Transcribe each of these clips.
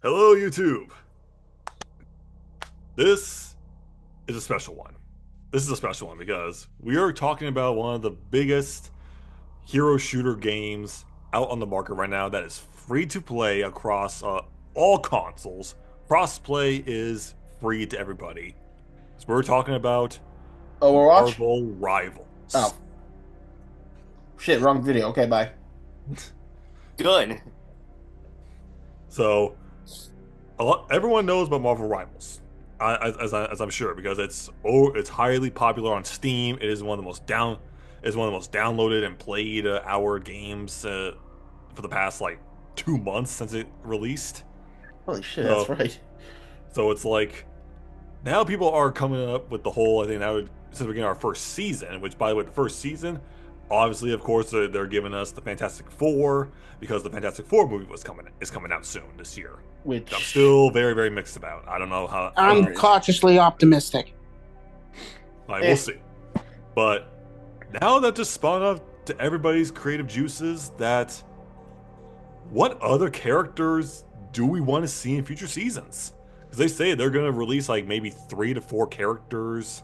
Hello, YouTube. This is a special one. This is a special one because we are talking about one of the biggest hero shooter games out on the market right now that is free to play across all consoles. Crossplay is free to everybody. So we're talking about Overwatch? Marvel Rivals. Oh, shit, wrong video. Okay, bye. Good. So everyone knows about Marvel Rivals, as I'm sure, because it's highly popular on Steam. It is one of the most downloaded and played hour games for the past like 2 months since it released. Holy shit, that's So right. so it's like now people are coming up with the whole. I think now since we're getting our first season, which by the way, the first season, obviously, of course, they're giving us the Fantastic Four because the Fantastic Four movie is coming out soon this year. I'm Which, still very very mixed about. I don't know how. I don't I'm know. agreed. cautiously optimistic. Like we'll Eh, see. But now that just spawned up to everybody's creative juices, that what other characters do we want to see in future seasons? Because they say they're going to release like maybe 3 to 4 characters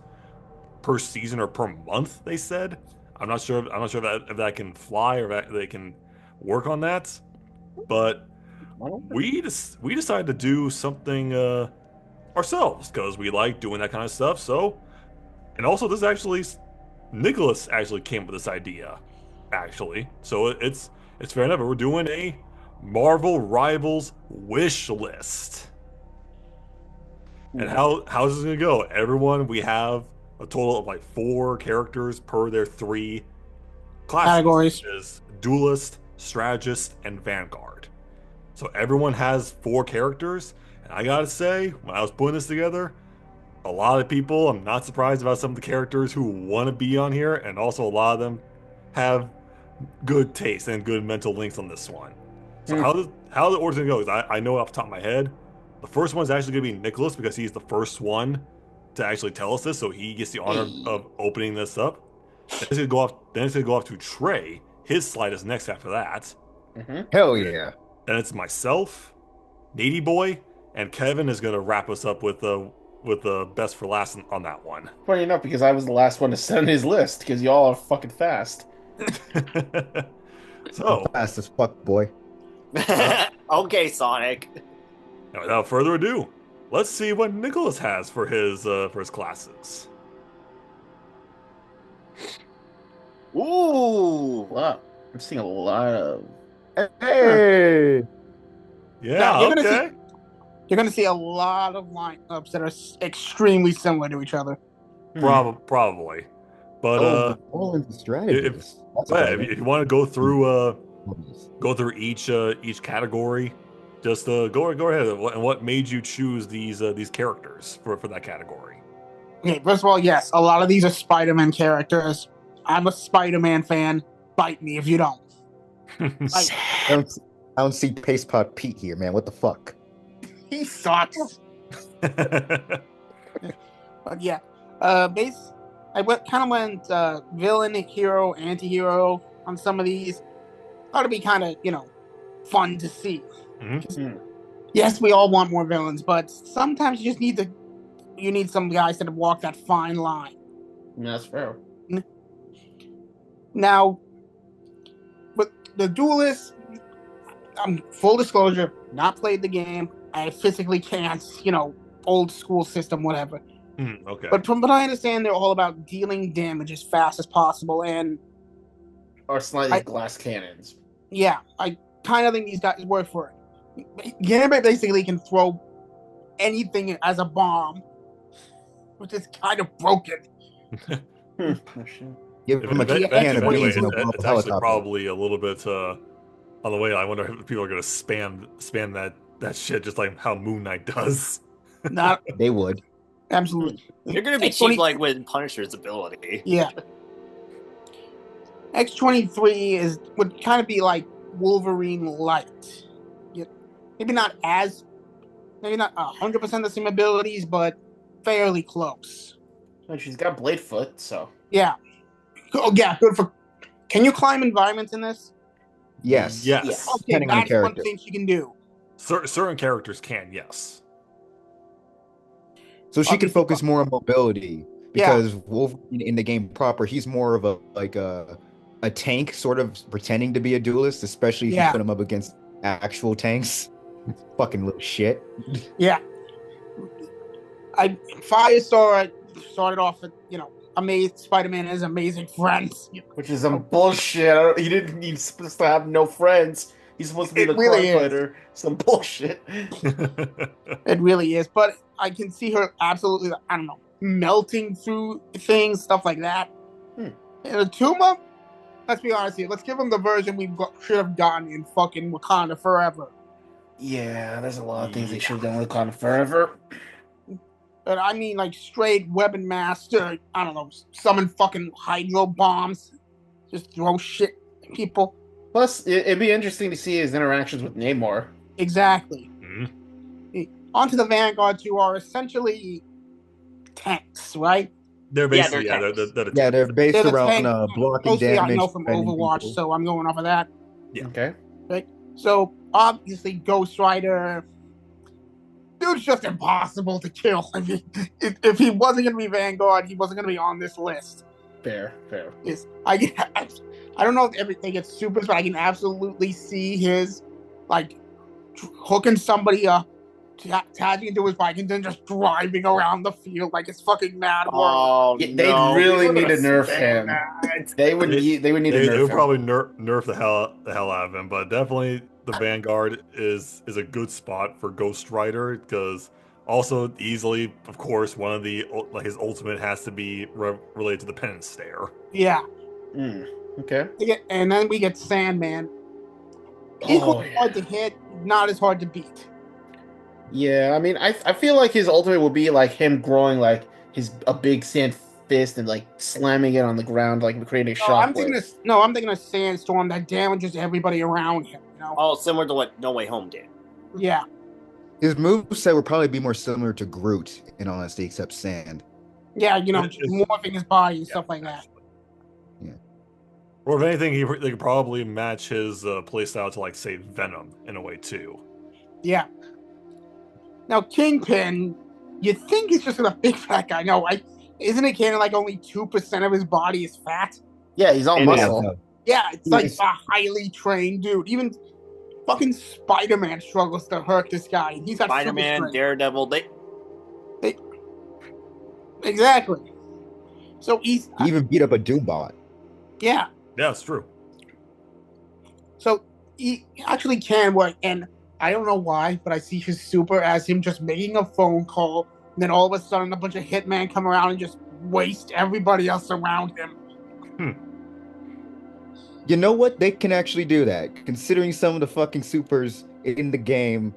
per season or per month. They said. I'm not sure if that can fly or if they can work on that. But we decided to do something ourselves because we like doing that kind of stuff. So, and also this actually, Nicholas actually came up with this idea, actually. So it's fair enough. We're doing a Marvel Rivals wish list. And how's this gonna go? Everyone, we have a total of like 4 characters per their 3 classes, which Categories. is Duelist, Strategist, and Vanguard. So everyone has 4 characters, and I gotta say, when I was putting this together, a lot of people, I'm not surprised about some of the characters who want to be on here, and also a lot of them have good taste and good mental links on this one. So hmm. how the order's gonna go is I know off the top of my head, the first one's actually gonna be Nicholas because he's the first one to actually tell us this, so he gets the honor Hey. of opening this up. Then it's gonna go off. Then it's gonna go off to Trey. His slide is next after that. Mm-hmm. Hell yeah. Then it's myself, Nady Boy, and Kevin is gonna wrap us up with the best for last on that one. Funny enough, because I was the last one to send his list, because y'all are fucking fast. I'm So, fast as fuck, boy. Okay, Sonic. now without further ado, let's see what Nicholas has for his classes. Ooh. Wow, I'm seeing a lot of. Hey. Yeah, You're gonna okay. You're going to see a lot of lineups that are extremely similar to each other. Probably, but Oh, the Orleans if strategist. That's yeah, clever. if you want to go through each category, just go ahead. And what made you choose these characters for that category? Okay, first of all, yes, a lot of these are Spider-Man characters. I'm a Spider-Man fan. Bite me if you don't. Like, I don't see Paste Pot Pete here, man. What the fuck? he sucks. But yeah, I kind of went villain, hero, anti-hero on some of these. Thought it'd be kind of fun to see. Mhm. Yes, we all want more villains, but sometimes you just need some guys that have walked that fine line. That's fair. Now, with the duelist, full disclosure, not played the game. I physically can't, old school system, whatever. Okay. But from what I understand, they're all about dealing damage as fast as possible. And Or slightly I- glass cannons. yeah, I kind of think these guys work for it. Gambit basically can throw anything as a bomb, which is kind of broken. Oh, shit. Give him a if can of anything, beans and a It's actually helicopter. probably a little bit on the way. I wonder if people are gonna spam that shit just like how Moon Knight does. not They would. absolutely. You're gonna be cheap like with Punisher's ability. Yeah. X-23 would kind of be like Wolverine light. Maybe not 100% the same abilities, but fairly close. And she's got blade foot, so. Yeah. Oh yeah, good for. Can you climb environments in this? Yes. Yes. Yes. Okay, Depending on the that's one character. thing she can do. Certain characters can, yes. So she can Obviously, focus more on mobility Yeah. because Wolverine in the game proper, he's more of a tank, sort of pretending to be a duelist, especially if you Yeah. put him up against actual tanks. Fucking little shit. Yeah. Firestar started off with, amazing Spider-Man has amazing friends. Which is some bullshit. He's supposed to have no friends. He's supposed to be It the really crime is. fighter. Some bullshit. It really is. But I can see her absolutely, I don't know, melting through things, stuff like that. And the Tuma, let's be honest here, let's give him the version should have gotten in fucking Wakanda Forever. Yeah, there's a lot of things they should have done with Wakanda Forever. But I mean, like, straight weapon master, I don't know, summon fucking hydro bombs, just throw shit at people. Plus, it'd be interesting to see his interactions with Namor. Exactly. Mm-hmm. Onto the Vanguards, who are essentially tanks, right? They're basically, they're They're based They're the around tank. blocking Mostly damage. I know from defending Overwatch, people. so I'm going off of that. Yeah. Okay. Right? So, obviously, Ghost Rider, dude's just impossible to kill. I mean, if he wasn't going to be Vanguard, he wasn't going to be on this list. Fair. I don't know if everything gets supers, but I can absolutely see his, like, hooking somebody up, tagging into his bike, and then just driving around the field like it's fucking Mad World. Oh, Yeah, they really need to nerf him. They would need to nerf They would him. probably nerf the hell out of him, but definitely the Vanguard is a good spot for Ghost Rider because also easily, of course, one of the his ultimate has to be related to the Penance Stare. Yeah. Okay. And then we get Sandman. Equally hard to hit, not as hard to beat. Yeah, I mean, I feel like his ultimate would be like him growing like a big sand fist and like slamming it on the ground, like creating a shockwave. I'm thinking of Sandstorm that damages everybody around him. Oh, similar to what No Way Home did. Yeah. His moveset would probably be more similar to Groot, in honesty, except sand. Yeah, morphing his body and stuff like that. Yeah. Or if anything, they could probably match his playstyle to, like, say, Venom in a way, too. Yeah. Now, Kingpin, you'd think he's just a big fat guy. No, isn't it canon like only 2% of his body is fat? Yeah, he's all muscle. Yeah, it's like a highly trained dude. Even fucking Spider-Man struggles to hurt this guy. He's got Spider-Man, Daredevil, Exactly. So he even beat up a Doombot. Yeah. Yeah, it's true. So he actually can work, and I don't know why, but I see his super as him just making a phone call, and then all of a sudden a bunch of hitmen come around and just waste everybody else around him. You know what? They can actually do that. Considering some of the fucking supers in the game,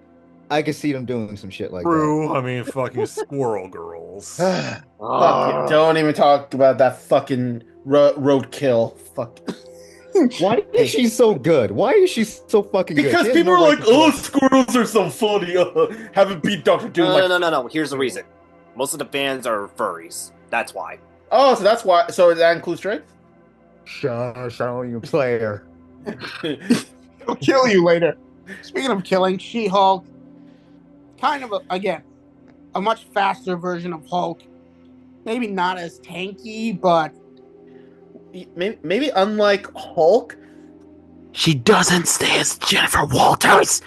I can see them doing some shit like True. I mean, fucking Squirrel Girls. Fuck it. Don't even talk about that fucking roadkill. Fuck. Why is she so good? Why is she so fucking good? Because people are like, oh, squirrels are so funny. Haven't beat Dr. Doom. No. Here's the reason. Most of the fans are furries. That's why. Oh, so that's why. So that includes strength? Shush, I don't even play her. He'll kill you later. Speaking of killing, She-Hulk, kind of, again, a much faster version of Hulk. Maybe not as tanky, but... Maybe unlike Hulk, she doesn't stay as Jennifer Walters.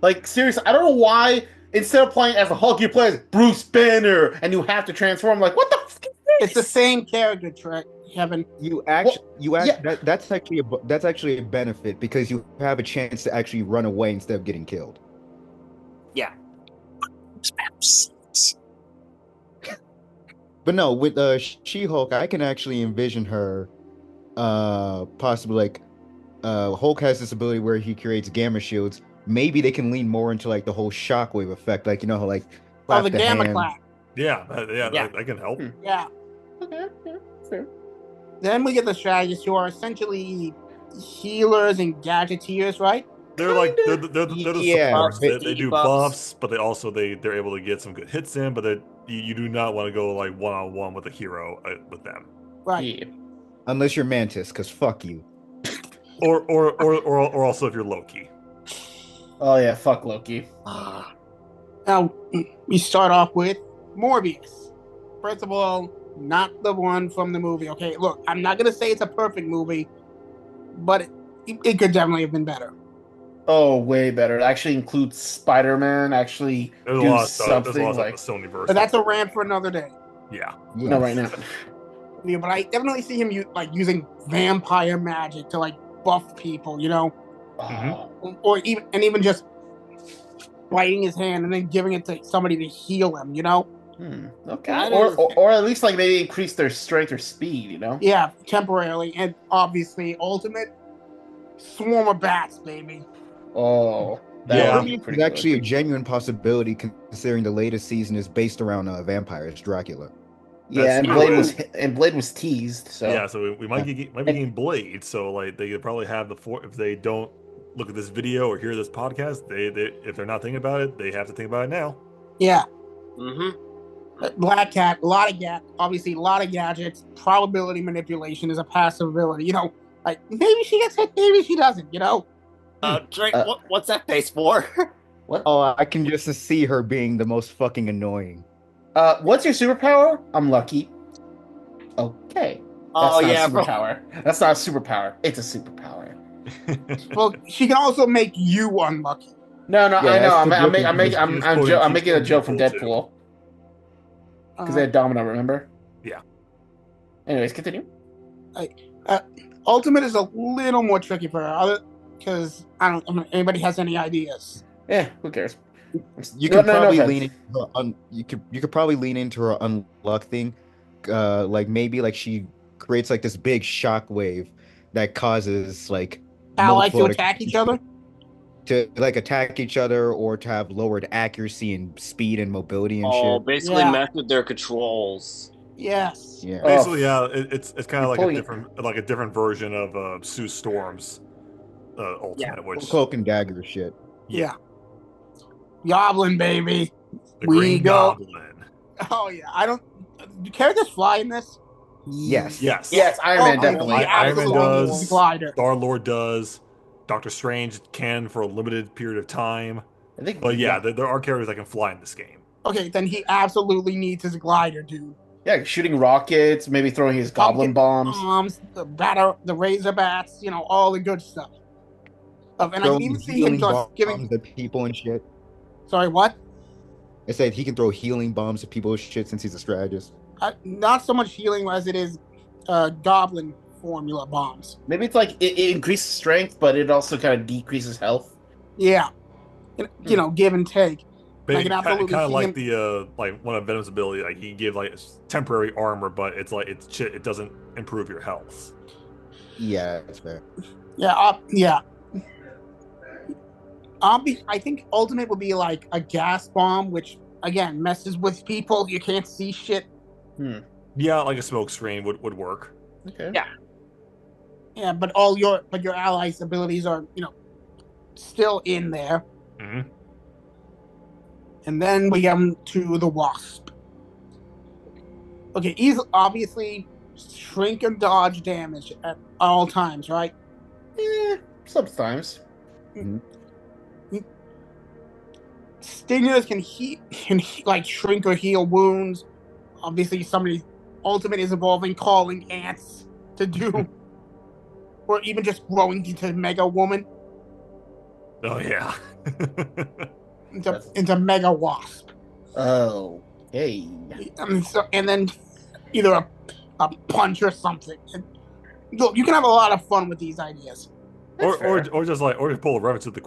Like, seriously, I don't know why instead of playing as a Hulk, you play as Bruce Banner and you have to transform. Like, what the fuck is this? It's the same character, Kevin. That's actually a benefit because you have a chance to actually run away instead of getting killed. Yeah. But no, with She-Hulk, I can actually envision her possibly like Hulk has this ability where he creates gamma shields. Maybe they can lean more into like the whole shockwave effect, like how like the gamma clap. Yeah, that can help. Yeah. Okay, yeah, fair. Then we get the strategists who are essentially healers and gadgeteers, right? They're like they're the Yeah, supports. They do buffs, but they're able to get some good hits in. But you do not want to go like one-on-one with a hero with them. Right. Yeah. unless you're Mantis, because fuck you. Or also if you're Loki. Oh yeah, fuck Loki. Ah, Now, we start off with Morbius. First of all, not the one from the movie. Okay, look, I'm not gonna say it's a perfect movie, but it could definitely have been better. Oh, way better. It actually includes Spider-Man. Actually, There's a do lot of stuff. There's a lot something of stuff like in the Sony verse. But that's a rant for another day. Yeah. no, right now. Yeah, but I definitely see him using vampire magic to like buff people, you know, or even just biting his hand and then giving it to somebody to heal him, you know. Okay. That Or, is- or at least like maybe increase their strength or speed. You know. Yeah, temporarily, and obviously, ultimate swarm of bats, baby. Oh, that Yeah. would be It's pretty good. actually a genuine possibility considering the latest season is based around vampires, Dracula. Yeah, and That's Blade was teased. So Yeah, so we might be getting Blade. So like they could probably have if they don't look at this video or hear this podcast, they if they're not thinking about it, they have to think about it now. Yeah, mm-hmm. Black Cat, obviously a lot of gadgets. Probability manipulation is a passive ability. You know, like maybe she gets hit, maybe she doesn't. You know. Drake, what's that face for? what? Oh, I can just see her being the most fucking annoying. What's your superpower? I'm lucky. Okay. Oh That's yeah, not a superpower. That's not a superpower. It's a superpower. Well, she can also make you unlucky. No, Yeah, I know. that's I'm the I'm difference. making She's quoting- I'm she's making a quoting joke from Deadpool, too. Deadpool because they had Domino. Remember? Yeah. Anyways, continue. Ultimate is a little more tricky for her, because I mean, anybody has any ideas? Yeah, who cares? You No, could no, no probably offense. lean into you could probably lean into her unluck thing. Like maybe like she creates like this big shock wave that causes like Allies to multiple attack each other. to like attack each other or to have lowered accuracy and speed and mobility and oh, shit. basically Yeah. mess with their controls. Yes. Yeah. Basically, yeah, it's kind of You're like pulling- a different version of Sue Storm's Ultimate, which Cloak and dagger shit. Yeah. Goblin baby. the we Green go- Goblin. Oh yeah. I don't. Do characters fly in this? Yes. Yes. Yes, Iron Man Oh, definitely. he Iron Man absolutely does. needs a glider. Star Lord does. Doctor Strange can for a limited period of time. I think. But yeah, there are characters that can fly in this game. Okay, then he absolutely needs his glider, dude. Yeah, shooting rockets, maybe throwing his goblin bombs. Bombs, the razor bats, you know, all the good stuff. And I can Throwing even see him healing just bombs giving. at people and shit. Sorry, what? I said he can throw healing bombs at people and shit since he's a strategist. Not so much healing as it is goblin formula bombs. Maybe it's like it increases strength, but it also kind of decreases health. Yeah. You know, give and take. But I can absolutely kind of see like him- the like one of Venom's ability, like he gave like temporary armor, but it's like it doesn't improve your health. Yeah, that's fair. Yeah, yeah. I think ultimate would be like a gas bomb, which again messes with people. You can't see shit. Yeah, like a smoke screen would work. Okay. Yeah. Yeah, but your allies' abilities are, you know, still in there. hmm And then we come to the Wasp. Okay, he's obviously shrink and dodge damage at all times, right? Yeah, sometimes. Stingers can like shrink or heal wounds. Obviously, somebody ultimate is involving calling ants to do, or even just growing into Mega Woman, Oh yeah. into Mega Wasp. Oh, hey. And then either a punch or something. And look, you can have a lot of fun with these ideas. or fair. just pull a reference to the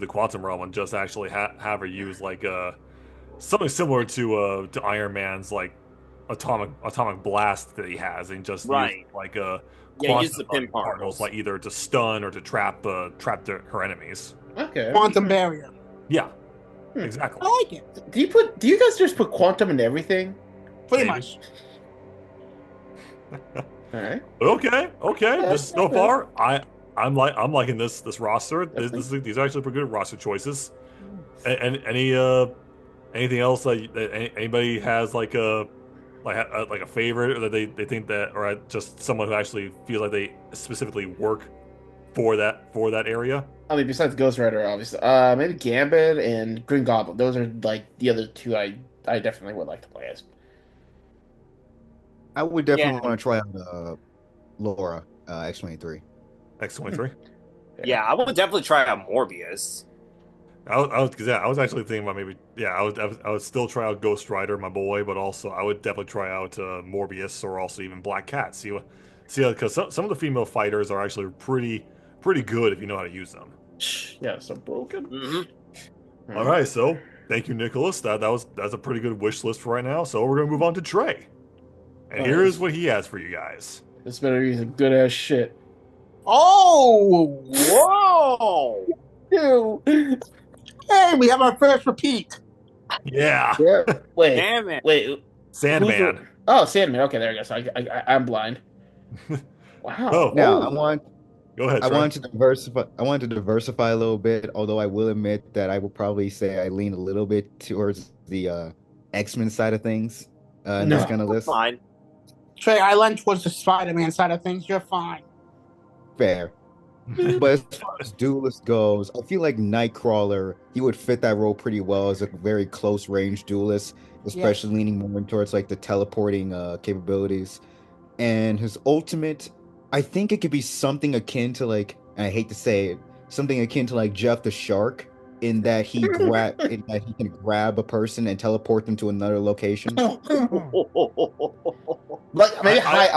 quantum realm and just actually have her use like something similar to Iron Man's like atomic blast that he has, and just Right. use like Yeah, use the quantum pin particles. like either to stun or to trap her enemies. Okay. Quantum barrier. Yeah, Hmm. exactly. I like it. Do you guys just put quantum in everything? Pretty Maybe. much. All right. But okay. Yeah, This so okay. far, I'm liking this roster. These are actually pretty good roster choices. And anything else that anybody has like a favorite, or that they think that, or just someone who actually feels like they specifically work for that area? I mean, besides Ghost Rider, obviously, maybe Gambit and Green Goblin. Those are like the other two I definitely would like to play as. I would Yeah, definitely want to try out Laura X-23. X-23. yeah, I would definitely try out Morbius. I was actually thinking about maybe, yeah, I would still try out Ghost Rider, my boy, but also I would definitely try out Morbius or also even Black Cat. See, because some of the female fighters are actually pretty good if you know how to use them. Yeah, so broken. Hmm. All right, so thank you, Nicholas. That's a pretty good wish list for right now. So we're gonna move on to Trey, and All here right, is what he has for you guys. this better be some good ass shit. Oh, Whoa! Ew. hey, we have our first repeat. Yeah, Yeah. Wait, Damn it! wait. Who's Sandman. oh, Sandman. Okay, there you go. So I'm blind. Wow. Oh, Now Oh. go ahead, I Trey. want to diversify. I want to diversify a little bit. Although I will admit that I will probably say I lean a little bit towards the X-Men side of things in this No. kind of list. Fine. Trey, I lean towards the Spider-Man side of things. You're fine. Fair. But as far as duelist goes, I feel like Nightcrawler, he would fit that role pretty well as a very close range duelist, Yes. especially leaning more towards like the teleporting capabilities. And his ultimate, I think it could be something akin to like, and I hate to say it, something akin to like Jeff the Shark, in that he can grab a person and teleport them to another location. Like maybe I,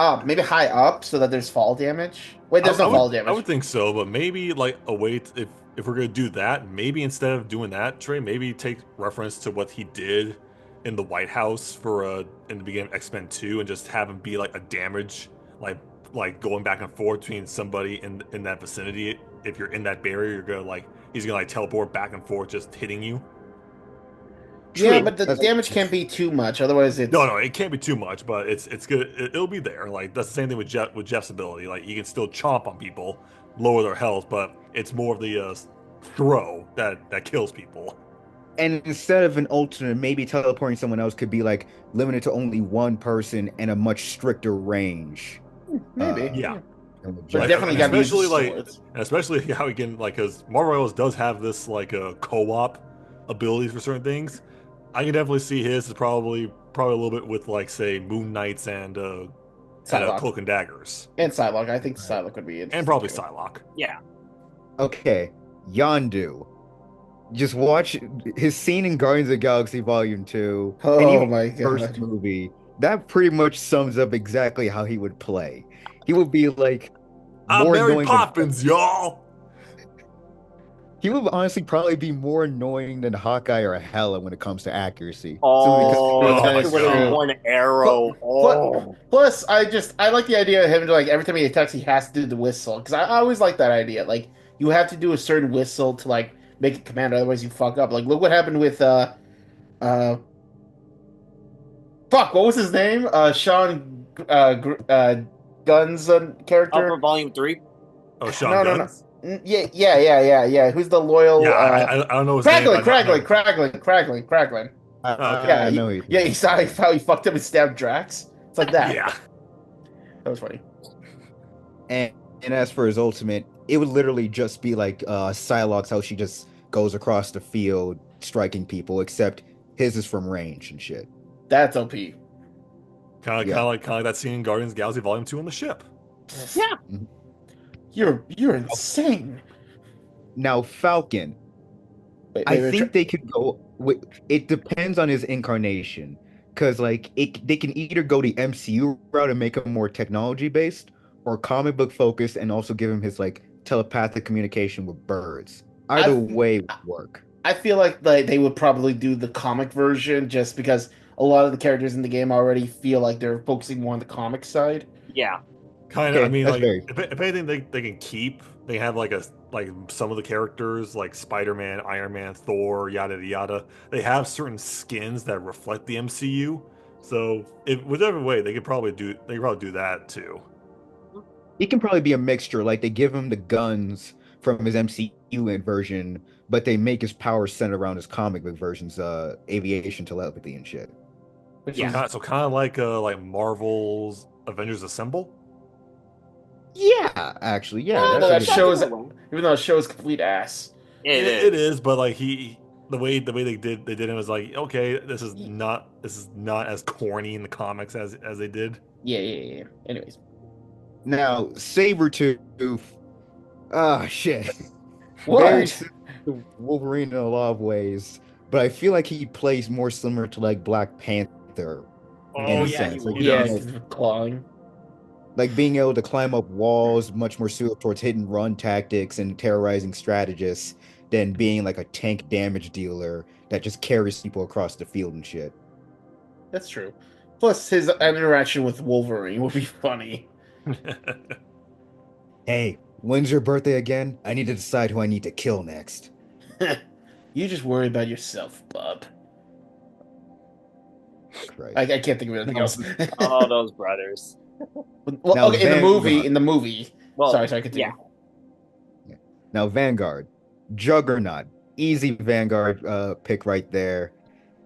high up, so that there's fall damage. Wait, there's no fall I damage. would think so, but maybe like a way if we're gonna do that, maybe instead of doing that, Trey, maybe take reference to what he did in the White House for in the beginning of X-Men 2 and just have him be like a damage, like going back and forth between somebody in that vicinity. If you're in that barrier, you're gonna like he's gonna like teleport back and forth, just hitting you. Yeah, True. but the That's damage can't be too much, otherwise it's No, it can't be too much, but it's good. It'll be there. Like that's the same thing with Jeff's ability. Like he can still chomp on people, lower their health, but it's more of the throw that kills people. and instead of an alternate, maybe teleporting someone else could be like limited to only one person and a much stricter range. maybe. Uh, Yeah, and with But Jeff. definitely and gotta use the especially swords. how he can like because Marvel Rivals does have this like a co-op abilities for certain things. I can definitely see his is probably a little bit with like say Moon Knights and Psylocke. Cloak and Daggers And Psylocke. I think Psylocke would be and interesting. probably too. Psylocke. Yeah. Okay, Yondu. Just watch his scene in Guardians of the Galaxy Volume 2 and Oh even my the first god. movie. That pretty much sums up exactly how he would play. He would be like I'm more Mary annoying than Poppins, y'all. he would honestly probably be more annoying than Hawkeye or Hela when it comes to accuracy. Simply because Oh, Oh my especially when they God. one arrow. Oh, Plus, I like the idea of him to like every time he attacks, he has to do the whistle because I always like that idea. Like you have to do a certain whistle to like make a command, otherwise you fuck up. Like look what happened with uh fuck, what was his name? Sean Gunn's up character. for volume 3. Oh, Sean No, no, no. Guns. Yeah. Who's the loyal? Yeah, I don't know his name. Cragglin, But I know. Cragglin. Oh, okay. Yeah, I know he, yeah. He saw how he fucked up and stabbed Drax. It's like that. Yeah. That was funny. and, and as for his ultimate, it would literally just be like Psylocke's how she just goes across the field striking people, except his is from range and shit. That's OP. Kind Yeah. of like that scene in Guardians of the Galaxy Volume 2 on the ship. You're insane. Now Falcon, Wait, I wait, think they could go with it depends on his incarnation. Cause like they can either go the MCU route and make him more technology based or comic book focused and also give him his like telepathic communication with birds. Either way would work. I feel like they would probably do the comic version just because a lot of the characters in the game already feel like they're focusing more on the comic side. Yeah. Kind of. I Okay, mean, that's like very if anything, they can keep. They have like some of the characters like Spider-Man, Iron Man, Thor, yada yada. They have certain skins that reflect the MCU. So if whichever way, they could probably do that too. it can probably be a mixture. Like they give him the guns from his MCU version, but they make his powers centered around his comic book versions, aviation, telepathy, and shit. Which Yeah. is So kind of like Marvel's Avengers Assemble. Yeah, actually, yeah, Even that's though a that good. show is, That's a good one. even though the show is complete ass. It is, but like the way they did it was like, okay, this is Y- not as corny in the comics as they did. Yeah. Anyways, Now, Sabretooth, ah, shit. Very what? similar to Wolverine in a lot of ways, but I feel like he plays more similar to like Black Panther in Oh a yeah, he sense. Like, would. Yeah, being does. because of clawing. like being able to climb up walls, much more suited towards hit and run tactics and terrorizing strategists than being like a tank damage dealer that just carries people across the field and shit. That's true. Plus, his interaction with Wolverine would be funny. Hey, when's your birthday again? I need to decide who I need to kill next. You just worry about yourself, bub. Christ. I can't think of anything No. else. Oh, those brothers. Well, Now, okay, in the Vanguard. movie. Well, Sorry, continue. Now, Vanguard, Juggernaut, easy Vanguard pick right there.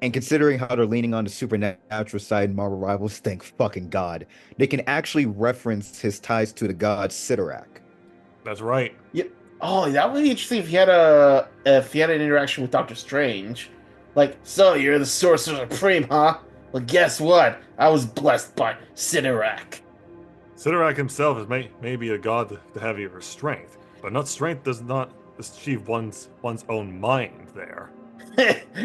And considering how they're leaning on the supernatural side in Marvel Rivals, thank fucking God, they can actually reference his ties to the god Sidorak. That's right. Yeah. Oh, that would be interesting if he had an interaction with Doctor Strange. Like, so you're the Sorcerer Supreme, huh? Well, guess what? I was blessed by Sidorak. Sidorak himself is maybe a god to have your strength, but not strength does not achieve one's own mind there.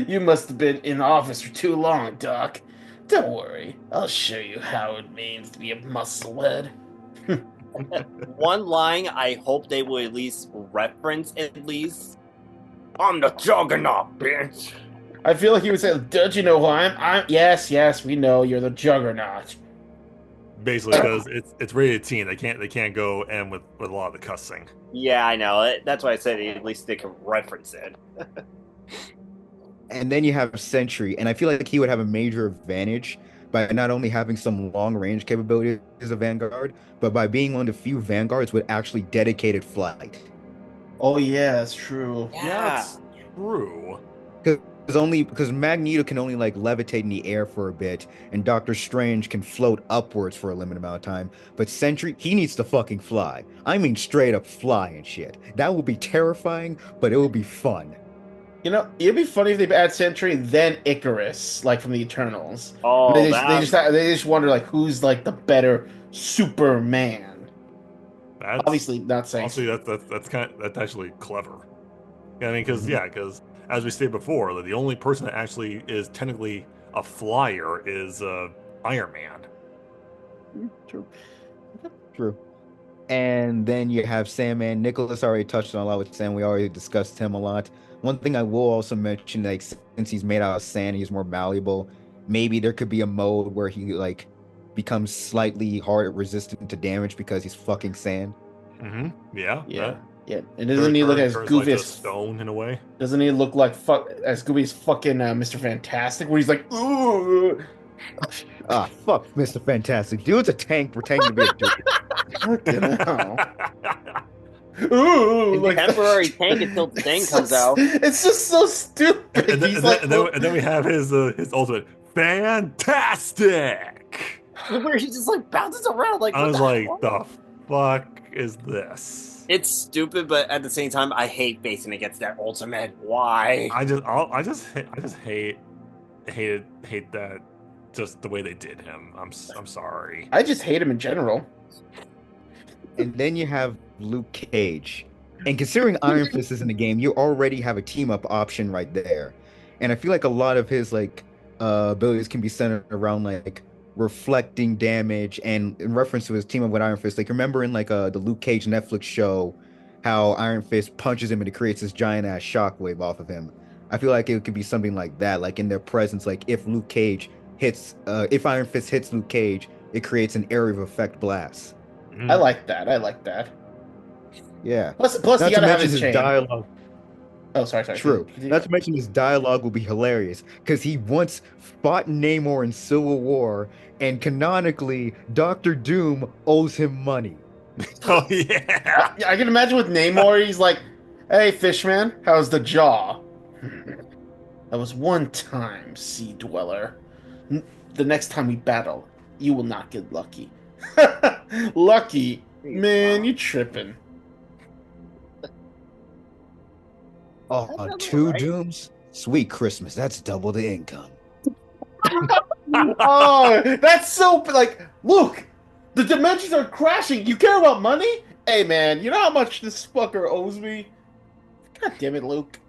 You must have been in office for too long, Doc. Don't worry, I'll show you how it means to be a musclehead. one line I hope they would at least reference at least. I'm the Juggernaut, bitch. I feel like he would say, "Don't you know who I'm yes, we know you're the Juggernaut." Basically, because it's rated teen, they can't go and with a lot of the cussing. Yeah, I know. That's why I said at least they can reference it. And then you have Sentry, and I feel like he would have a major advantage by not only having some long range capabilities as a Vanguard, but by being one of the few Vanguards with actually dedicated flight. Oh yeah, that's true. Yeah. That's true. Because Magneto can only like levitate in the air for a bit, and Doctor Strange can float upwards for a limited amount of time. But Sentry, he needs to fucking fly. I mean, straight up fly and shit. That will be terrifying, but it will be fun. You know, it'd be funny if they add Sentry, then Icarus, like from the Eternals. Oh, They just wonder like who's like the better Superman. That's Obviously, not saying. honestly that's actually clever. I mean, because Mhm. because as we stated before, the only person that actually is technically a flyer is Iron Man. True. True. And then you have Sandman. Nicholas already touched on a lot with Sam. We already discussed him a lot. One thing I will also mention, like since he's made out of sand, he's more malleable. Maybe there could be a mode where he like becomes slightly hard resistant to damage because he's fucking sand. Mm-hmm. Yeah. Yeah. Yeah. And doesn't he look as turns goofy like a as stone in a way? Doesn't he look like as goofy as fucking Mr. Fantastic, where he's like, ooh, Ah, fuck, Mr. Fantastic. Dude's a tank pretending to be a dude. fucking hell. Ooh, like temporary tank until the thing comes out. It's just so stupid. and, then, He's and, like, then, and then we have his ultimate fantastic. Where he just like bounces around like. I what was the like, hell? the fuck is this? It's stupid, but at the same time, I hate facing against that ultimate. Why? I just hate that just the way they did him. I'm sorry. I just hate him in general. And then you have Luke Cage. And considering Iron Fist is in the game, you already have a team up option right there. And I feel like a lot of his like abilities can be centered around like reflecting damage and in reference to his team up with Iron Fist. Like remember in like the Luke Cage Netflix show how Iron Fist punches him and it creates this giant ass shockwave off of him. I feel like it could be something like that, like in their presence, like if Luke Cage hits if Iron Fist hits Luke Cage, it creates an area of effect blast. Mhm. I like that. Yeah. Plus, Not you to gotta have mention his chain. dialogue. Oh, sorry. True. Continue. Not to mention his dialogue will be hilarious because he once fought Namor in Civil War, and canonically, Doctor Doom owes him money. Oh yeah. I can imagine with Namor, he's like, "Hey, Fishman, how's the jaw?" That was one time, Sea Dweller. The next time we battle, you will not get lucky. Lucky? Man, you tripping. Oh, That sounds two alright. dooms? Sweet Christmas. That's double the income. Oh, that's so like, look, the dimensions are crashing. You care about money? Hey, man, you know how much this fucker owes me? God damn it, Luke.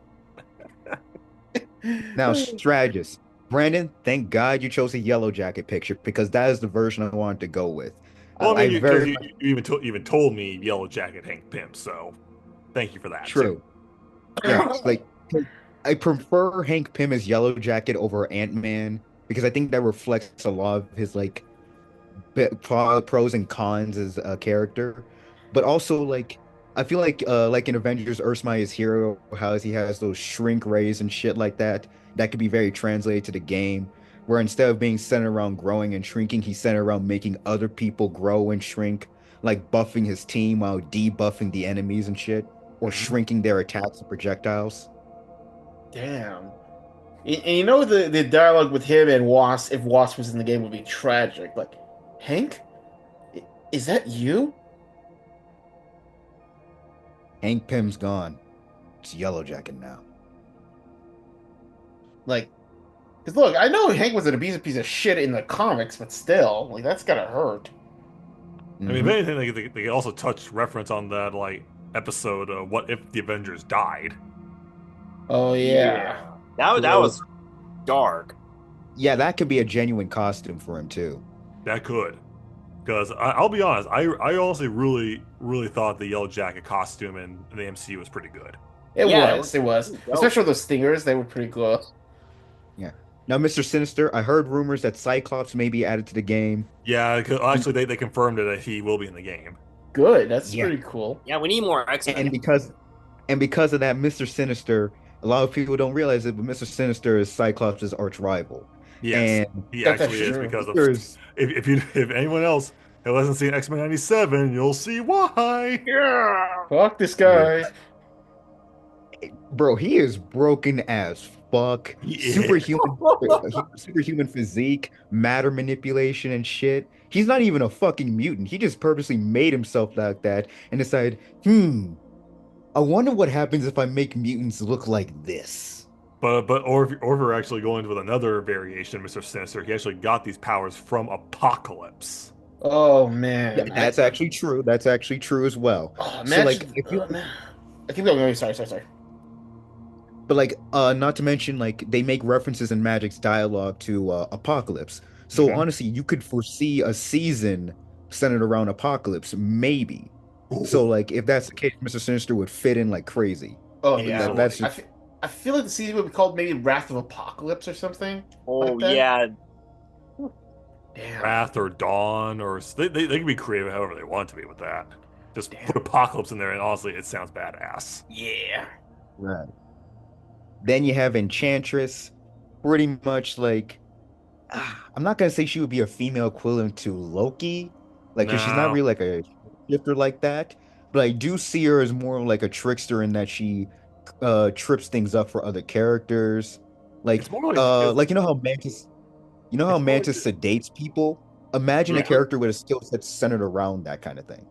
Now, strategist. Brandon, thank God you chose a yellow jacket picture because that is the version I wanted to go with. Well, I I mean, because very you, much you even told me Yellow Jacket Hank Pym, so thank you for that too. true. Yeah, like I prefer Hank Pym as Yellow Jacket over Ant-Man because I think that reflects a lot of his like pros and cons as a character, but also like I feel like in Avengers, Earth's Mightiest Hero, how he has those shrink rays and shit like that. That could be very translated to the game, where instead of being centered around growing and shrinking, he's centered around making other people grow and shrink, like buffing his team while debuffing the enemies and shit, or Mhm. shrinking their attacks and projectiles. Damn. And you know the dialogue with him and Wasp, if Wasp was in the game, would be tragic. Like, Hank, is that you? Hank Pym's gone. It's Yellow Jacket now. Like, because look, I know Hank was an abusive piece of shit in the comics, but still, like, that's gotta hurt. I mean, if Hmm. anything, they could also touch reference on that like episode. What if the Avengers died? Oh yeah. Yeah. That Well, was dark. Yeah, that could be a genuine costume for him too. that could. Because I'll be honest, I honestly really thought the Yellow Jacket costume in the MCU was pretty good. It Yeah, was, it was. dope. Especially those stingers, they were pretty cool. Yeah. Now, Mr. Sinister, I heard rumors that Cyclops may be added to the game. Yeah, 'cause actually they confirmed it that he will be in the game. Good, that's Yeah. pretty cool. Yeah, we need more X-Men. And because of that, Mr. Sinister, a lot of people don't realize it, but Mr. Sinister is Cyclops' arch rival. Yes, And he That's actually is true. because of there's if anyone else who hasn't seen X Men '97, you'll see why. Yeah. Fuck this guy. bro, he is broken as fuck. He is. Superhuman physique, matter manipulation and shit. He's not even a fucking mutant. He just purposely made himself like that and decided, I wonder what happens if I make mutants look like this. Or if we're actually going with another variation of Mister Sinister, he actually got these powers from Apocalypse. Oh Yeah, man, that's actually true. That's actually true as well. oh, So like imagine. if you I keep going. Sorry. but like not to mention like they make references in Magic's dialogue to Apocalypse. So Mhm. honestly, you could foresee a season centered around Apocalypse, maybe. So Ooh, like if that's the case, Mr. Sinister would fit in like crazy. Oh yeah, That's easily. just I feel like the season would be called maybe Wrath of Apocalypse or something Oh like that. yeah. Damn. Wrath or Dawn, or they can be creative however they want to be with that. Just Damn. put Apocalypse in there, and honestly, it sounds badass. Yeah. right. Then you have Enchantress, pretty much like I'm not gonna say she would be a female equivalent to Loki, like 'cause she's not No, really like a shifter like that. But I do see her as more like a trickster in that she trips things up for other characters. it's more like Like you know how it's more like Mantis sedates people? Imagine a yeah. character with a skill set centered around that kind of thing.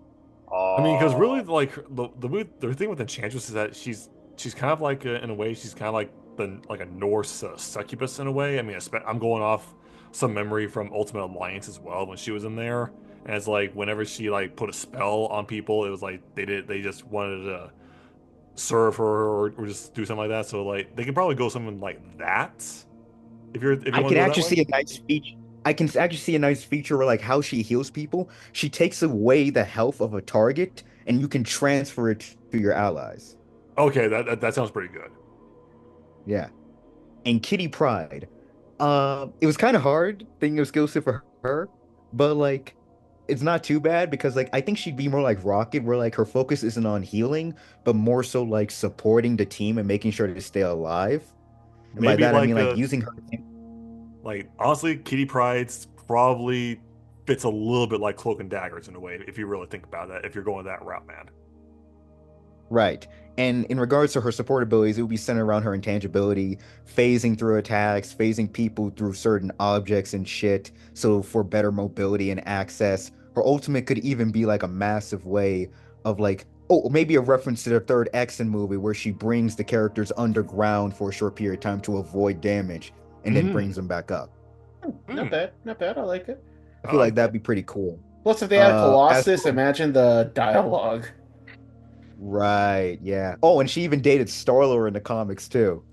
I mean, because really, Oh. like the thing with Enchantress is that she's kind of like in a way she's kind of like a Norse succubus in a way. I mean, I'm going off some memory from Ultimate Alliance as well when she was in there, and it's like whenever she like put a spell on people, it was like they just wanted to serve her or just do something like that. So like they could probably go something like that if you I want can to go that actually way. see a nice feature. I can actually see a nice feature where like how she heals people. She takes away the health of a target, and you can transfer it to your allies. Okay, that sounds pretty good. Yeah. And Kitty Pride. It was kind of hard thinking of skill set for her, but like it's not too bad because like I think she'd be more like Rocket, where like her focus isn't on healing, but more so like supporting the team and making sure to stay alive. And by Maybe that I mean like using her. like honestly, Kitty Pryde's probably fits a little bit like Cloak and Daggers in a way if you really think about that. If you're going that route, man. Right. And in regards to her support abilities, it would be centered around her intangibility, phasing through attacks, phasing people through certain objects and shit. So for better mobility and access, her ultimate could even be like a massive way of like, oh, maybe a reference to the third X-Men movie where she brings the characters underground for a short period of time to avoid damage and then brings them back up. Not bad, not bad. I like it. I feel like that'd be pretty cool. Plus, if they had Colossus, for- imagine the dialogue. Right, yeah. Oh, and she even dated Star-Lord in the comics too.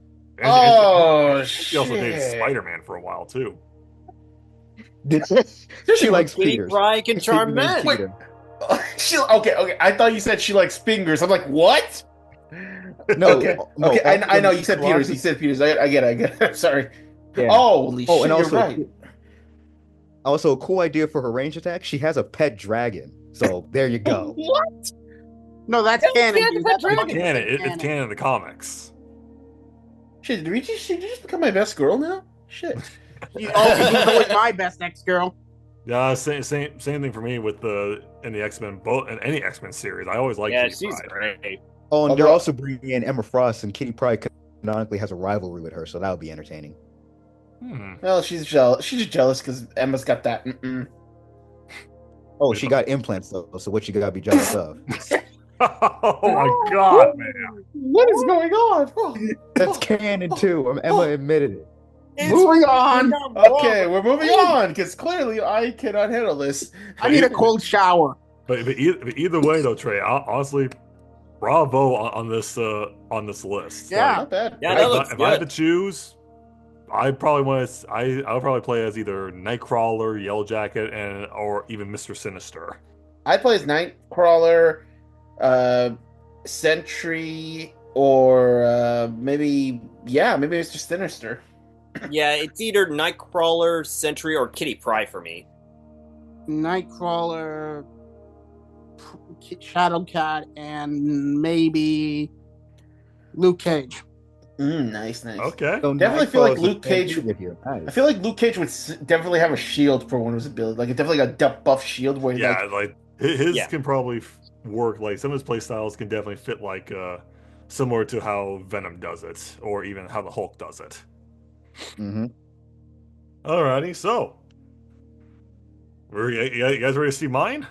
Oh, she also dated shit. Spider-Man for a while too. She likes Kitty Peters. Pryde can charm men. Wait. Okay. I thought you said she likes fingers. I'm like, what? No, okay. no, Okay, I know you said Colossus- Peters. You said Peters. I get it. I'm sorry. Yeah. Holy shit, and also, you're right. Also, a cool idea for her range attack. She has a pet dragon. So there you go. What? No, that's canon. yeah, Dude. that's That's canon. 100% It's canon in the comics. Shit, did you just become my best girl now? Shit. She's always my best ex-girl. Yeah, same thing for me with in the X-Men, both in any X-Men series. I always like Yeah, Kitty she's Pryde. great. Oh, and they're Although- also bringing in Emma Frost, and Kitty Pryde canonically has a rivalry with her, so that would be entertaining. Well, she's jealous. She's just jealous because Emma's got that. Oh, she got implants though, so what you gotta be jealous of? Oh my god, man! What is going on? Oh. That's canon too. Emma admitted it. Moving on. Okay, we're moving on because clearly I cannot handle this. I need a cold shower. But either way, though, Trey, honestly, bravo on this list. Yeah. Not bad. Yeah, that looks if I had to good. choose, I would probably play as either Nightcrawler, Yellow Jacket, or even Mr. Sinister. I'd play as Nightcrawler, Sentry, or maybe Mr. Sinister. Yeah, it's either Nightcrawler, Sentry, or Kitty Pryde for me. Nightcrawler, Shadowcat, and maybe Luke Cage. Nice. Okay. So Definitely feel like Nightcrawler's Luke Cage- with you. Nice. I feel like Luke Cage would definitely have a shield for one of his abilities. Like, definitely a buff shield where he, Yeah, like his Yeah. can probably work. Like some of his play styles can definitely fit similar to how Venom does it, or even how the Hulk does it. Mm-hmm. Alrighty, so you guys ready to see mine?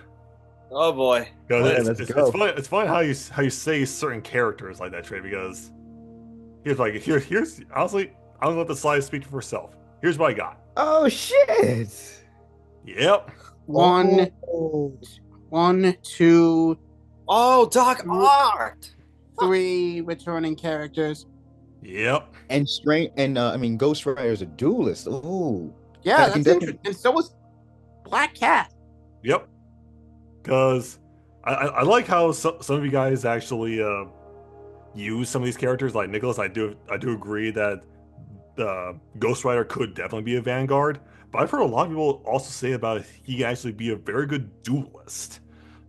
Oh boy. Because let's it's go. fun. It's fun how you say certain characters like that, Trey. Because here's honestly, I'm gonna let the slide speak for itself. Here's what I got. Oh shit! Yep. One, two, Oh, Doc Art! 3 returning characters. Yep. And Ghost Rider is a duelist. Ooh, Yeah, I that's can definitely- interesting. And so was Black Cat. Yep. Because I like how some of you guys actually use some of these characters. Like Nicholas, I do agree that Ghost Rider could definitely be a Vanguard. But I've heard a lot of people also say about he can actually be a very good duelist.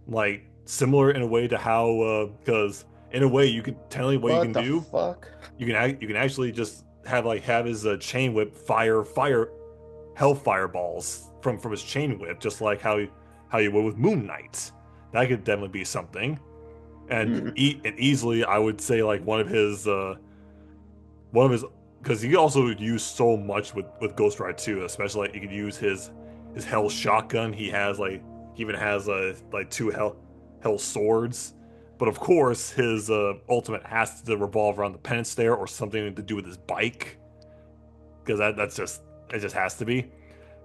Like similar in a way to how because in a way you can technically what you can do. Fuck? You can actually just have his chain whip fire hellfire balls from his chain whip, just like how you would with Moon Knight. That could definitely be something. And easily I would say like one of his because he also use so much with Ghost Rider too, especially like you could use his hell shotgun. He even has 2 hell swords. But of course, his ultimate has to revolve around the penance there, or something to do with his bike, because it just has to be.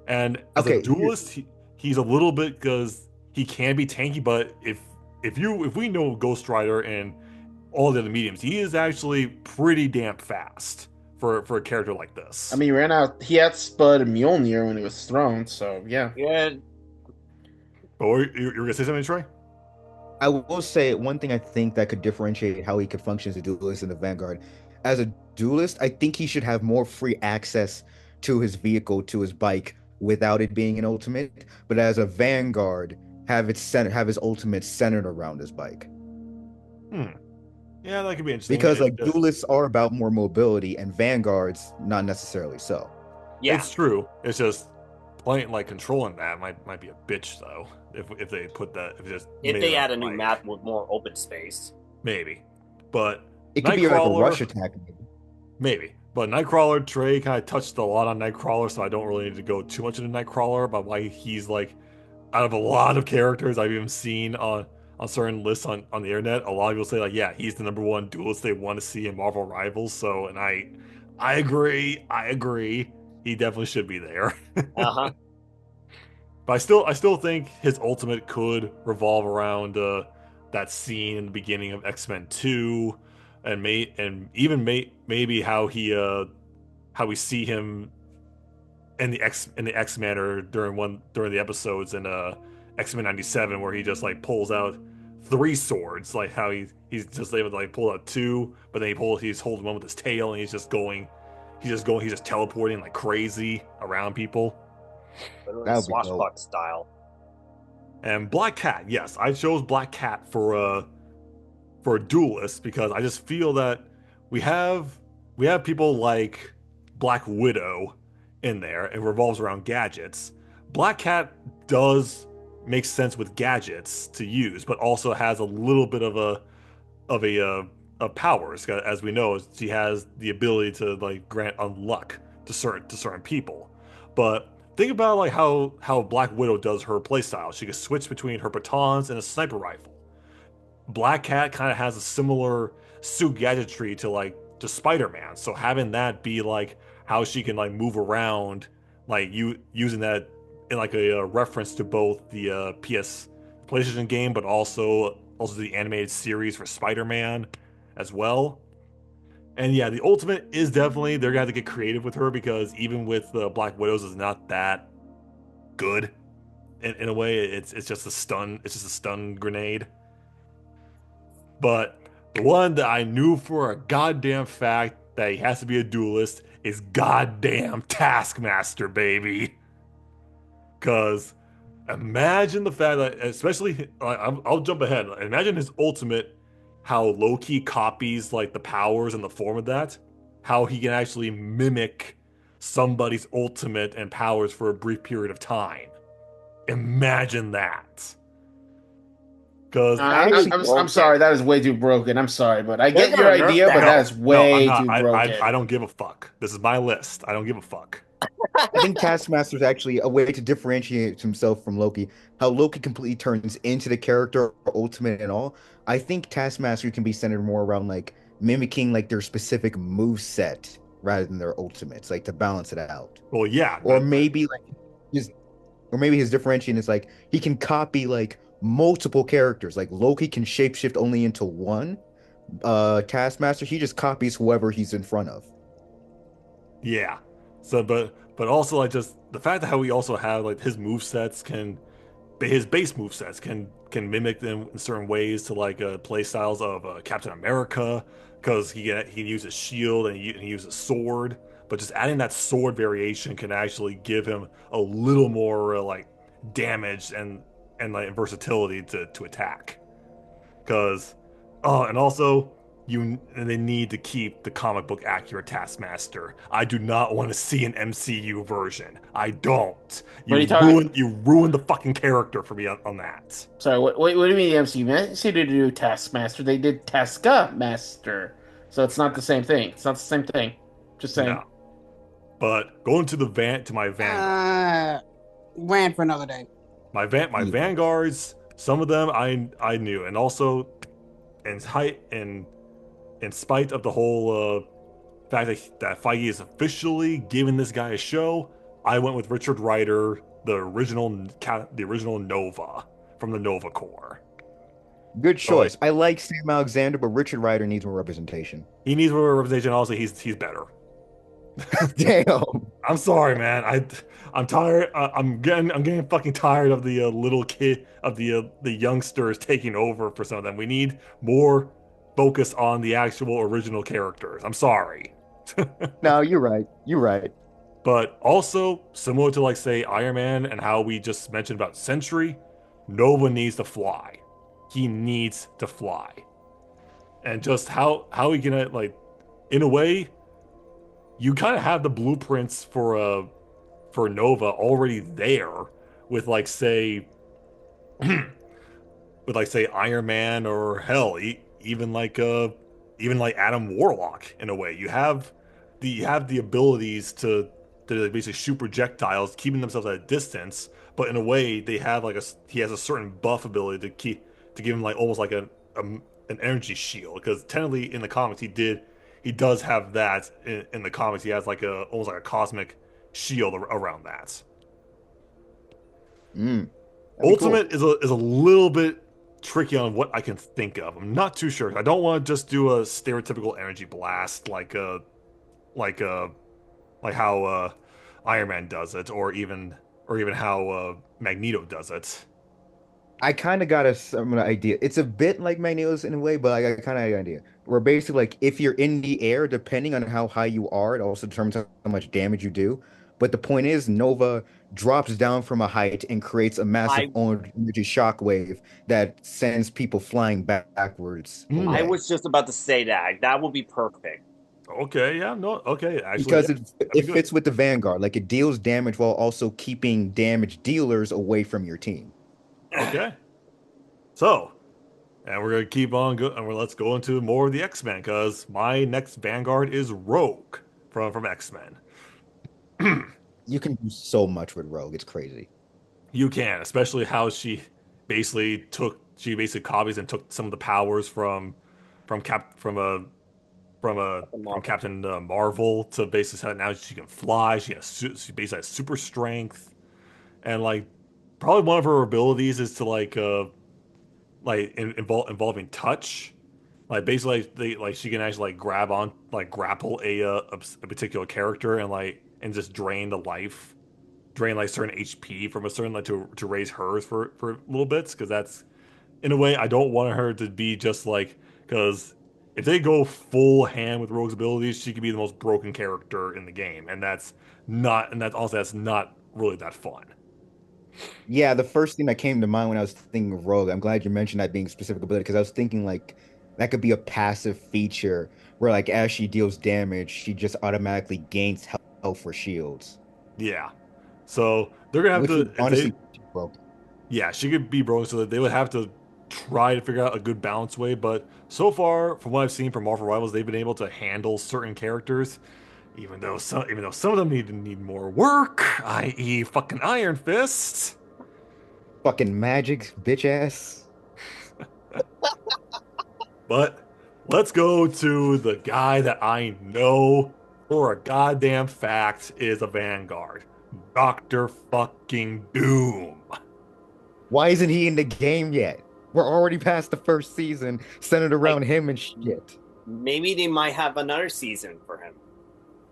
And as a duelist, he's a little bit because he can be tanky. But if we know Ghost Rider and all the other mediums, he is actually pretty damn fast for a character like this. I mean, he had Spud and Mjolnir when he was thrown, so yeah. Yeah. But you were gonna say something, Trey? I will say one thing I think that could differentiate how he could function as a duelist in the Vanguard. As a duelist, I think he should have more free access to his vehicle, to his bike, without it being an ultimate. But as a Vanguard, have his ultimate centered around his bike. Yeah, that could be interesting. Because duelists are about more mobility, and Vanguards not necessarily so. Yeah. It's true. It's just playing controlling that might be a bitch though. If they put that, If they add a new map with more open space. maybe. But It could be like a Nightcrawler- rush attack. maybe. But Nightcrawler, Trey kind of touched a lot on Nightcrawler, so I don't really need to go too much into Nightcrawler about why he's out of a lot of characters I've even seen on certain lists on the internet, a lot of people say like, yeah, he's the number one duelist they want to see in Marvel Rivals. So, and I agree. I agree. He definitely should be there. Uh-huh. But I still think his ultimate could revolve around that scene in the beginning of X-Men 2, and even maybe how we see him in the X Men or during the episodes in X-Men 97 where he just like pulls out three swords, like how he's just able to like pull out two, but then he's holding one with his tail and he's just teleporting like crazy around people. Literally That would be swashbuck dope. style. And Black Cat, yes, I chose Black Cat for a duelist because I just feel that we have we have people like Black Widow in there. It revolves around gadgets. Black Cat does make sense with gadgets to use, but also has a little bit of a of powers. As we know, she has the ability to like grant unluck to certain people. But think about like how Black Widow does her playstyle. She can switch between her batons and a sniper rifle. Black Cat kind of has a similar suit gadgetry to Spider-Man. So having that be like how she can like move around, like you using that in like a reference to both the PS PlayStation game, but also the animated series for Spider-Man as well. And yeah, the ultimate is definitely they're gonna have to get creative with her because even with Black Widows is not that good in a way. It's just a stun grenade. But the one that I knew for a goddamn fact that he has to be a duelist is goddamn Taskmaster, baby. Because imagine the fact that, especially, I'll jump ahead. Imagine his ultimate, how Loki copies like the powers and the form of that, how he can actually mimic somebody's ultimate and powers for a brief period of time. Imagine that. Because I, That I'm, is I'm, I'm broken. sorry, that is way too broken. I'm sorry, but I They're get your gonna nerf idea, but that. that no, is no, I'm way not. too broken. I don't give a fuck. This is my list. I don't give a fuck. I think Taskmaster is actually a way to differentiate himself from Loki. How Loki completely turns into the character, ultimate and all. I think Taskmaster can be centered more around like mimicking like their specific move set rather than their ultimates, like to balance it out. Well, yeah, Or maybe like his or maybe his differentiation is like he can copy like multiple characters. Like Loki can shapeshift only into one. Taskmaster, he just copies whoever he's in front of. yeah. So, but also like just the fact that how we also have like his base move sets can mimic them in certain ways to like play styles of Captain America because he uses shield and he uses sword. But just adding that sword variation can actually give him a little more like damage and like versatility to attack. Because and also they need to keep the comic book accurate Taskmaster. I do not want to see an MCU version. I don't. What are you talking? You ruined the fucking character for me on that. Sorry, what do you mean the MCU? MCU didn't do Taskmaster. They did Taskmaster. So it's not the same thing. It's not the same thing. Just saying. No. But going to my vanguard. Rant for another day. My Yeah. vanguards, some of them I knew, and also in spite of the whole fact that Feige is officially giving this guy a show, I went with Richard Rider, the original Nova from the Nova Corps. Good So like, choice. I like Sam Alexander, but Richard Rider needs more representation. he needs more representation. Also, he's better. Damn. I'm sorry, man. I'm tired. I'm getting fucking tired of the little kid of the youngsters taking over for some of them. We need more focus on the actual original characters. I'm sorry. No, you're right. You're right. But also, similar to like say Iron Man and how we just mentioned about Sentry, Nova needs to fly. He needs to fly. And just how he can like in a way, you kind of have the blueprints for Nova already there with like say with like say Iron Man or hell even like Adam Warlock in a way. You have the abilities to basically shoot projectiles, keeping themselves at a distance. But in a way, they have like he has a certain buff ability to give him like almost like an energy shield. Because technically in the comics he does have that in the comics. He has like a almost like a cosmic shield around that. Mm, that'd be cool. Ultimate is a little bit tricky on what I can think of. I'm not too sure. I don't want to just do a stereotypical energy blast like uh like how Iron Man does it, or even how Magneto does it. I kind of got a similar idea. It's a bit like Magneto's in a way, but I got kind of an idea. Where basically, like, if you're in the air, depending on how high you are, it also determines how much damage you do. But the point is, Nova drops down from a height and creates a massive I energy shockwave that sends people flying backwards I away. was just about to say that. That would be perfect. Okay, yeah, no, okay, actually, Because yeah, that'd be it good. fits with the Vanguard. Like, it deals damage while also keeping damage dealers away from your team. Okay, so and we're gonna keep on go, and let's go into more of the X-Men because my next Vanguard is Rogue from X-Men. You can do so much with Rogue. It's crazy. You can, especially how she basically copies and took some of the powers from Cap from Marvel. Captain Marvel to basically how now she can fly. She basically has super strength, and like probably one of her abilities is to involving touch. Like basically like she can actually like grapple a particular character and just drain the life, drain like certain HP from a certain like to raise hers for little bits because that's in a way I don't want her to be just like because if they go full hand with Rogue's abilities, she could be the most broken character in the game, and that's not really that fun. Yeah, the first thing that came to mind when I was thinking of Rogue, I'm glad you mentioned that being specific ability because I was thinking like that could be a passive feature where like as she deals damage, she just automatically gains health for shields, Yeah, so they're gonna have which to would if they honestly be broken. yeah she could be broken, so that they would have to try to figure out a good balance way. But so far, from what I've seen from Marvel Rivals, they've been able to handle certain characters, even though some of them need more work, i.e., fucking Iron Fist. Fucking magic, bitch ass. But let's go to the guy that I know for a goddamn fact is a Vanguard. Doctor fucking Doom. Why isn't he in the game yet? We're already past the first season centered Like around him and shit. maybe they might have another season for him.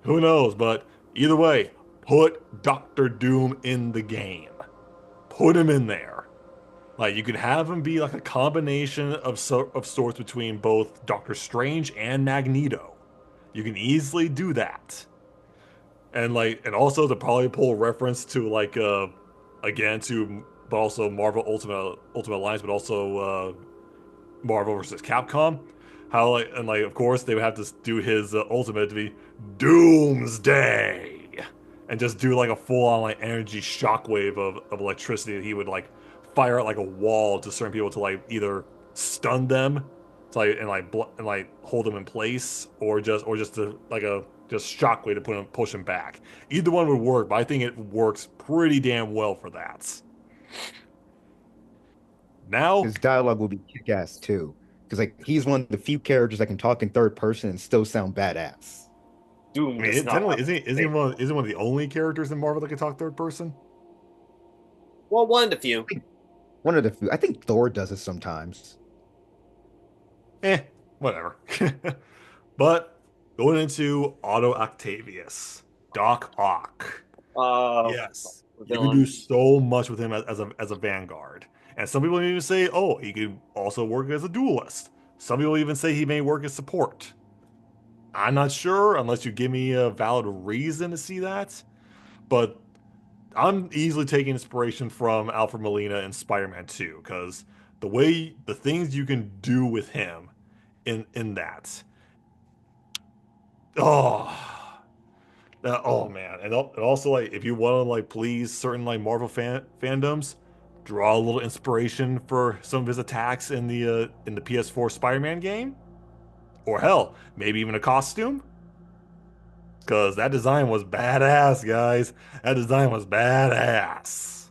Who knows, but either way, put Doctor Doom in the game. Put him in there. Like you can have him be like a combination of sorts between both Doctor Strange and Magneto. You can easily do that. And also to probably pull a reference to again to but also Marvel Ultimate Alliance, but also Marvel versus Capcom. How of course they would have to do his ultimate to be Doomsday, and just do like a full on like energy shockwave of electricity that he would like fire out like a wall to certain people to like either stun them, to and like hold them in place, or just to like a just shockwave to push him back. Either one would work, but I think it works pretty damn well for that. Now, His dialogue will be kick ass too. Because like he's one of the few characters that can talk in third person and still sound badass. I Doom mean, does not technically, have to say. isn't one of the only characters in Marvel that can talk third person? Well, one of the few. One of the few. I think Thor does it sometimes. Eh, whatever. But going into Otto Octavius, Doc Ock. Uh, Yes, you can do villain. so much with him as a vanguard. And some people even say, oh, he could also work as a duelist. Some people even say he may work as support. I'm not sure unless you give me a valid reason to see that. But I'm easily taking inspiration from Alfred Molina in Spider-Man 2 because the things you can do with him in that. Oh, oh man, and also like if you want to like please certain like Marvel fandoms, draw a little inspiration for some of his attacks in the PS4 Spider-Man game, or hell, maybe even a costume. because that design was badass, guys. That design was badass.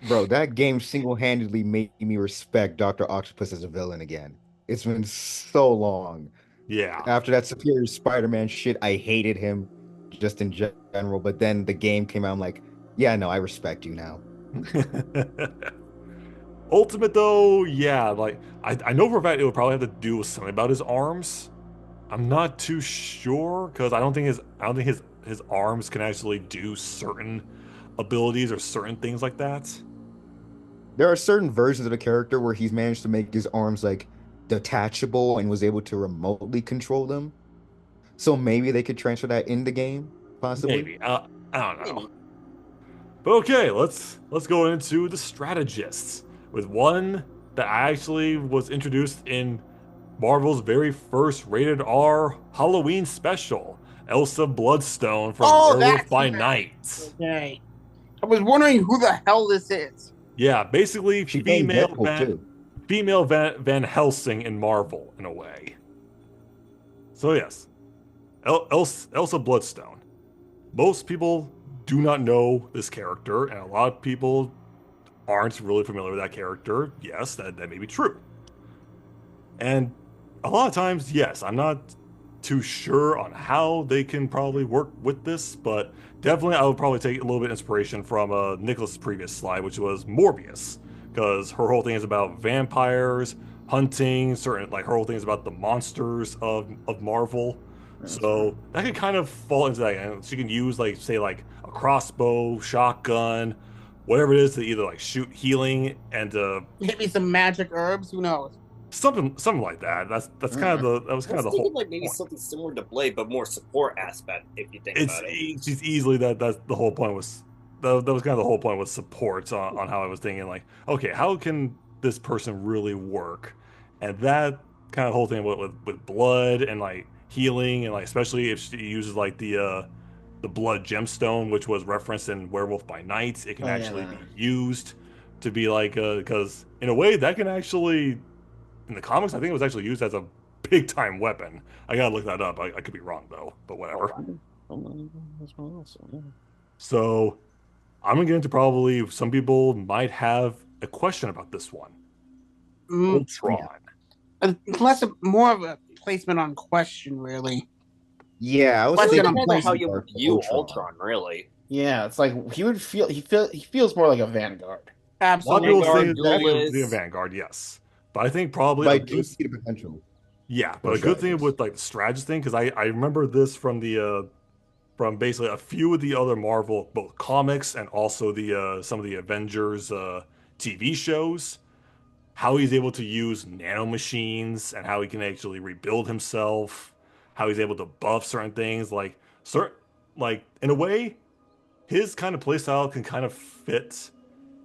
Bro, that game single-handedly made me respect Dr. Octopus as a villain again. It's been so long. Yeah. After that Superior Spider-Man shit, I hated him just in general, but then the game came out, I'm like, yeah, no, I respect you now. Ultimate though, yeah, like I know for a fact it would probably have to do with something about his arms. I'm not too sure because I don't think his arms can actually do certain abilities or certain things like that. There are certain versions of the character where he's managed to make his arms like detachable and was able to remotely control them. So maybe they could transfer that in the game, possibly. Maybe. I don't know. Maybe. But okay, let's go into the strategists with one that actually was introduced in Marvel's very first rated R Halloween special, Elsa Bloodstone from Oh, Werewolf that's by nice. Night. Okay. I was wondering who the hell this is. Yeah, basically She played Deadpool too. female Van Helsing in Marvel in a way. So yes, Elsa Bloodstone. Most people do not know this character, and a lot of people aren't really familiar with that character. Yes, that may be true. And a lot of times, yes, I'm not too sure on how they can probably work with this, but definitely I would probably take a little bit of inspiration from Nicholas' previous slide, which was Morbius, because her whole thing is about vampires, hunting, certain like her whole thing is about the monsters of Marvel. So that could kind of fall into that. And she can use like say like a crossbow, shotgun, whatever it is to either like shoot healing and Maybe some magic herbs. Who knows? something like that. That's kind of that was I kind of was the thinking whole like maybe point. something similar to Blade, but more support aspect. If you think It's about it. she's easily that's the whole point was that was kind of the whole point was support on how I was thinking like okay how can this person really work, and that kind of whole thing with blood and like healing and like especially if she uses like the blood gemstone which was referenced in Werewolf by Night, it can Oh, actually yeah. be used to be like because in a way that can actually in the comics I think it was actually used as a big time weapon. I gotta look that up. I could be wrong though, but whatever. So I'm gonna get into probably some people might have a question about this one. Mm, Ultron. more of a placement on question, really. Yeah, I was Question It thinking on depends on how placement. you Vanguard for view Ultron, really. Yeah, it's like he feels more like a Vanguard. A lot of people Absolutely. think Vanguard, the Duelist. Vanguard, yes, but I think probably But a I do good see the potential yeah, for but a a good thing strategist. with like the strategist thing because I remember this from basically a few of the other Marvel both comics and also the some of the Avengers TV shows. How he's able to use nanomachines and how he can actually rebuild himself, how he's able to buff certain things, like in a way, his kind of playstyle can kind of fit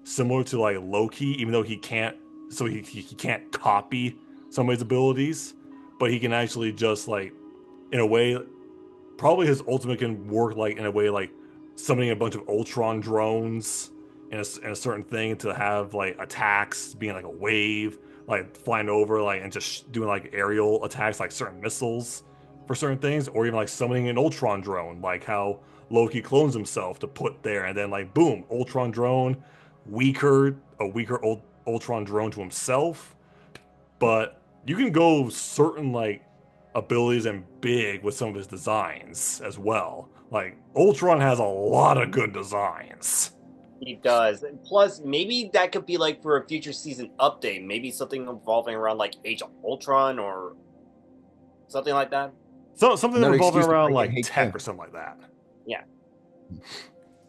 similar to like Loki, even though he can't he can't copy somebody's abilities, but he can actually just like in a way probably his ultimate can work like in a way like summoning a bunch of Ultron drones in a certain thing to have like attacks being like a wave, like flying over like and just doing like aerial attacks like certain missiles for certain things, or even like summoning an Ultron drone, like how Loki clones himself to put there, and then like boom, Ultron drone, a weaker Ultron drone to himself, but you can go certain like abilities and big with some of his designs as well. Like Ultron has a lot of good designs. He does. And plus, maybe that could be like for a future season update. Maybe something involving around like Age of Ultron or something like that. So something Another revolving excuse to around break like and hate tech him. or something like that. Yeah.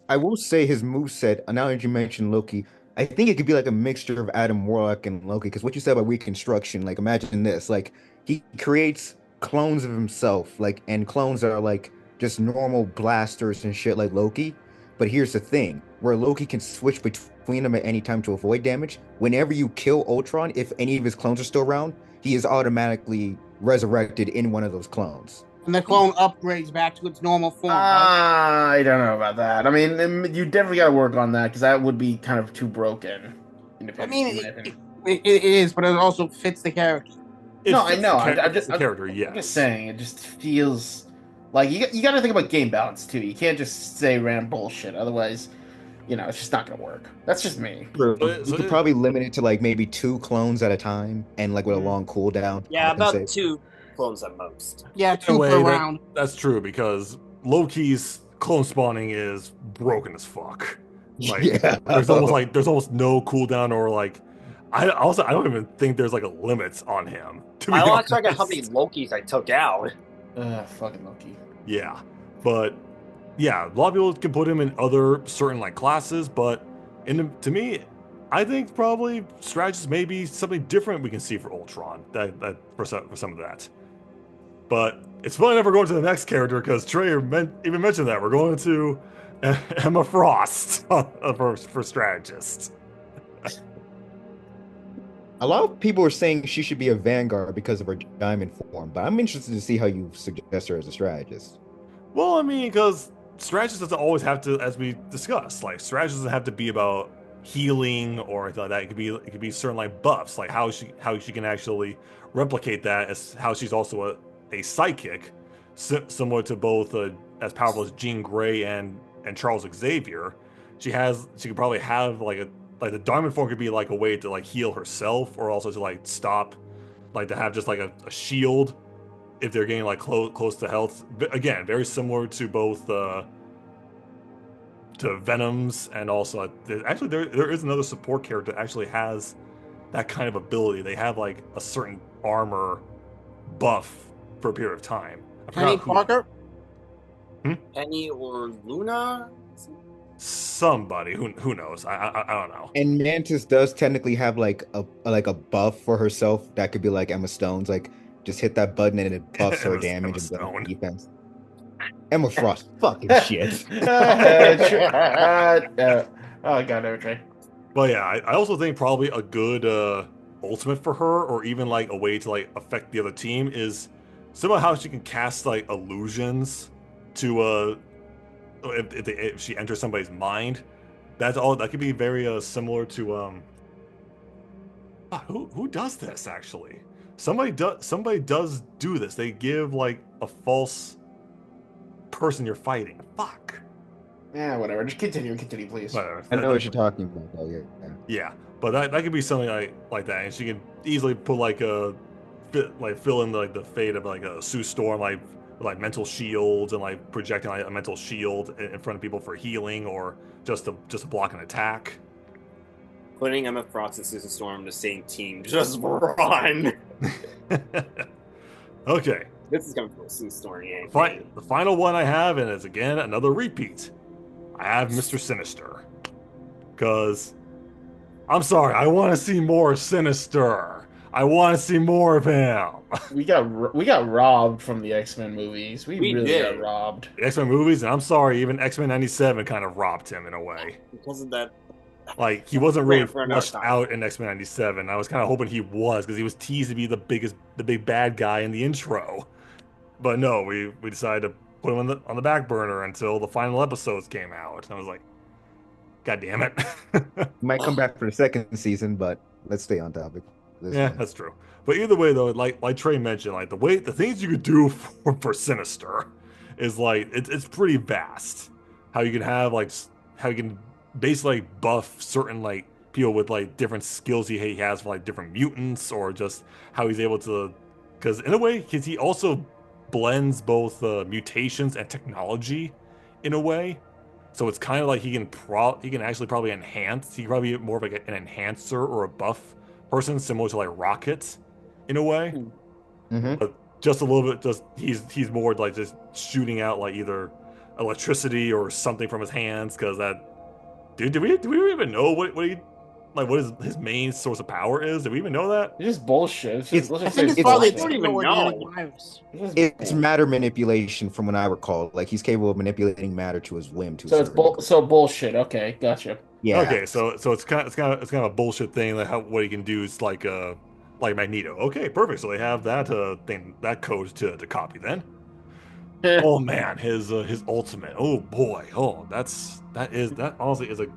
I will say his moveset, now that you mentioned Loki, I think it could be like a mixture of Adam Warlock and Loki. Because what you said about reconstruction, like imagine this, like he creates clones of himself, like and clones are like just normal blasters and shit like Loki. But here's the thing, where Loki can switch between them at any time to avoid damage. Whenever you kill Ultron, if any of his clones are still around, he is automatically resurrected in one of those clones. And the clone upgrades back to its normal form, right? I don't know about that. I mean, you definitely got to work on that because that would be kind of too broken. I mean, In my opinion. it is, but it also fits the character. No, I know. It's the character, I'm just yes. saying. It just feels Like you got to think about game balance too. You can't just say random bullshit. Otherwise, it's just not gonna work. That's just me. True. So, You could probably limit it to like maybe 2 clones at a time, and like with a long cooldown to Yeah, about compensate. 2 clones at most. Yeah, in a 2 way, per round. that's true because Loki's clone spawning is broken as fuck. Like Yeah. there's almost no cooldown or like I don't even think there's like a limit on him. To be I lost honest, track of how many Lokis I took out. Fucking Loki. yeah, but yeah, a lot of people can put him in other certain like classes, but to me, I think probably strategists may be something different we can see for Ultron. That for some of that. But it's funny that we're going to the next character because Trey even mentioned that we're going to Emma Frost for strategist. A lot of people are saying she should be a Vanguard because of her diamond form, but I'm interested to see how you suggest her as a strategist. Well, I mean, because strategist doesn't always have to, as we discussed, like strategist doesn't have to be about healing or anything like that. It could be certain like buffs, like how she can actually replicate that as how she's also a psychic, similar to both as powerful as Jean Grey and Charles Xavier. She could probably have like the diamond form could be like a way to like heal herself, or also to like stop, like to have just like a shield if they're getting like close to health. Again, very similar to both to Venom's, and also actually there is another support character that actually has that kind of ability. They have like a certain armor buff for a period of time. Penny Parker? Penny or Luna? Somebody who knows? I don't know. And Mantis does technically have like a buff for herself that could be like Emma Stone's, like just hit that button and it buffs her damage and Stone. defense. Emma Frost, fucking shit. Oh god, never try. But yeah, I also think probably a good ultimate for her, or even like a way to like affect the other team, is somehow how she can cast like illusions to if she enters somebody's mind. That's all. That could be very similar to who does this actually? Somebody does do this. They give like a false person you're fighting. Fuck. Yeah, whatever. Just continue, please. Whatever. I know what you're talking about, though. Yeah. Yeah, but that could be something like that, and she can easily put like fill in like the fate of like a Sue Storm, like mental shields and like projecting like a mental shield in front of people for healing or just to block an attack. Putting Emma Frost and Susan Storm in the same team, just run. Okay. This is coming from a Sue Storm. The final one I have, and it's again another repeat. I have Mr. Sinister, because I'm sorry, I want to see more Sinister. I want to see more of him. We got robbed from the X-Men movies. We really did. got robbed. The X-Men movies, and I'm sorry, even X-Men 97 kind of robbed him in a way. Because of that. Like, he wasn't really For another fleshed time. out in X-Men 97. I was kind of hoping he was, because he was teased to be the big bad guy in the intro. But no, we decided to put him on the back burner until the final episodes came out. And I was like, God damn it. Might come back for the second season, but let's stay on topic. Yeah, that's true. But either way, though, like Trey mentioned, like the things you could do for Sinister is like it's pretty vast. How you can basically buff certain like people with like different skills he has for like different mutants, or just how he's able to, because in a way, because he also blends both mutations and technology in a way. So it's kind of like he can actually probably enhance. He can probably be more of like an enhancer or a buff person, similar to like Rocket, in a way. Mm-hmm. But just a little bit. Just he's more like just shooting out like either electricity or something from his hands. Because that dude, do we even know what his main source of power is? Do we even know that? It's just bullshit. Let's I just think say it's probably bullshit. don't even organic know. virus. It's matter manipulation, from what I recall. Like, he's capable of manipulating matter to his whim. So it's bullshit. Okay, gotcha. Yeah. Okay, so it's kind of a bullshit thing. Like what he can do is like Magneto. Okay, perfect. So they have that that code to copy then. Oh man, his ultimate. Oh boy. Oh, that honestly is a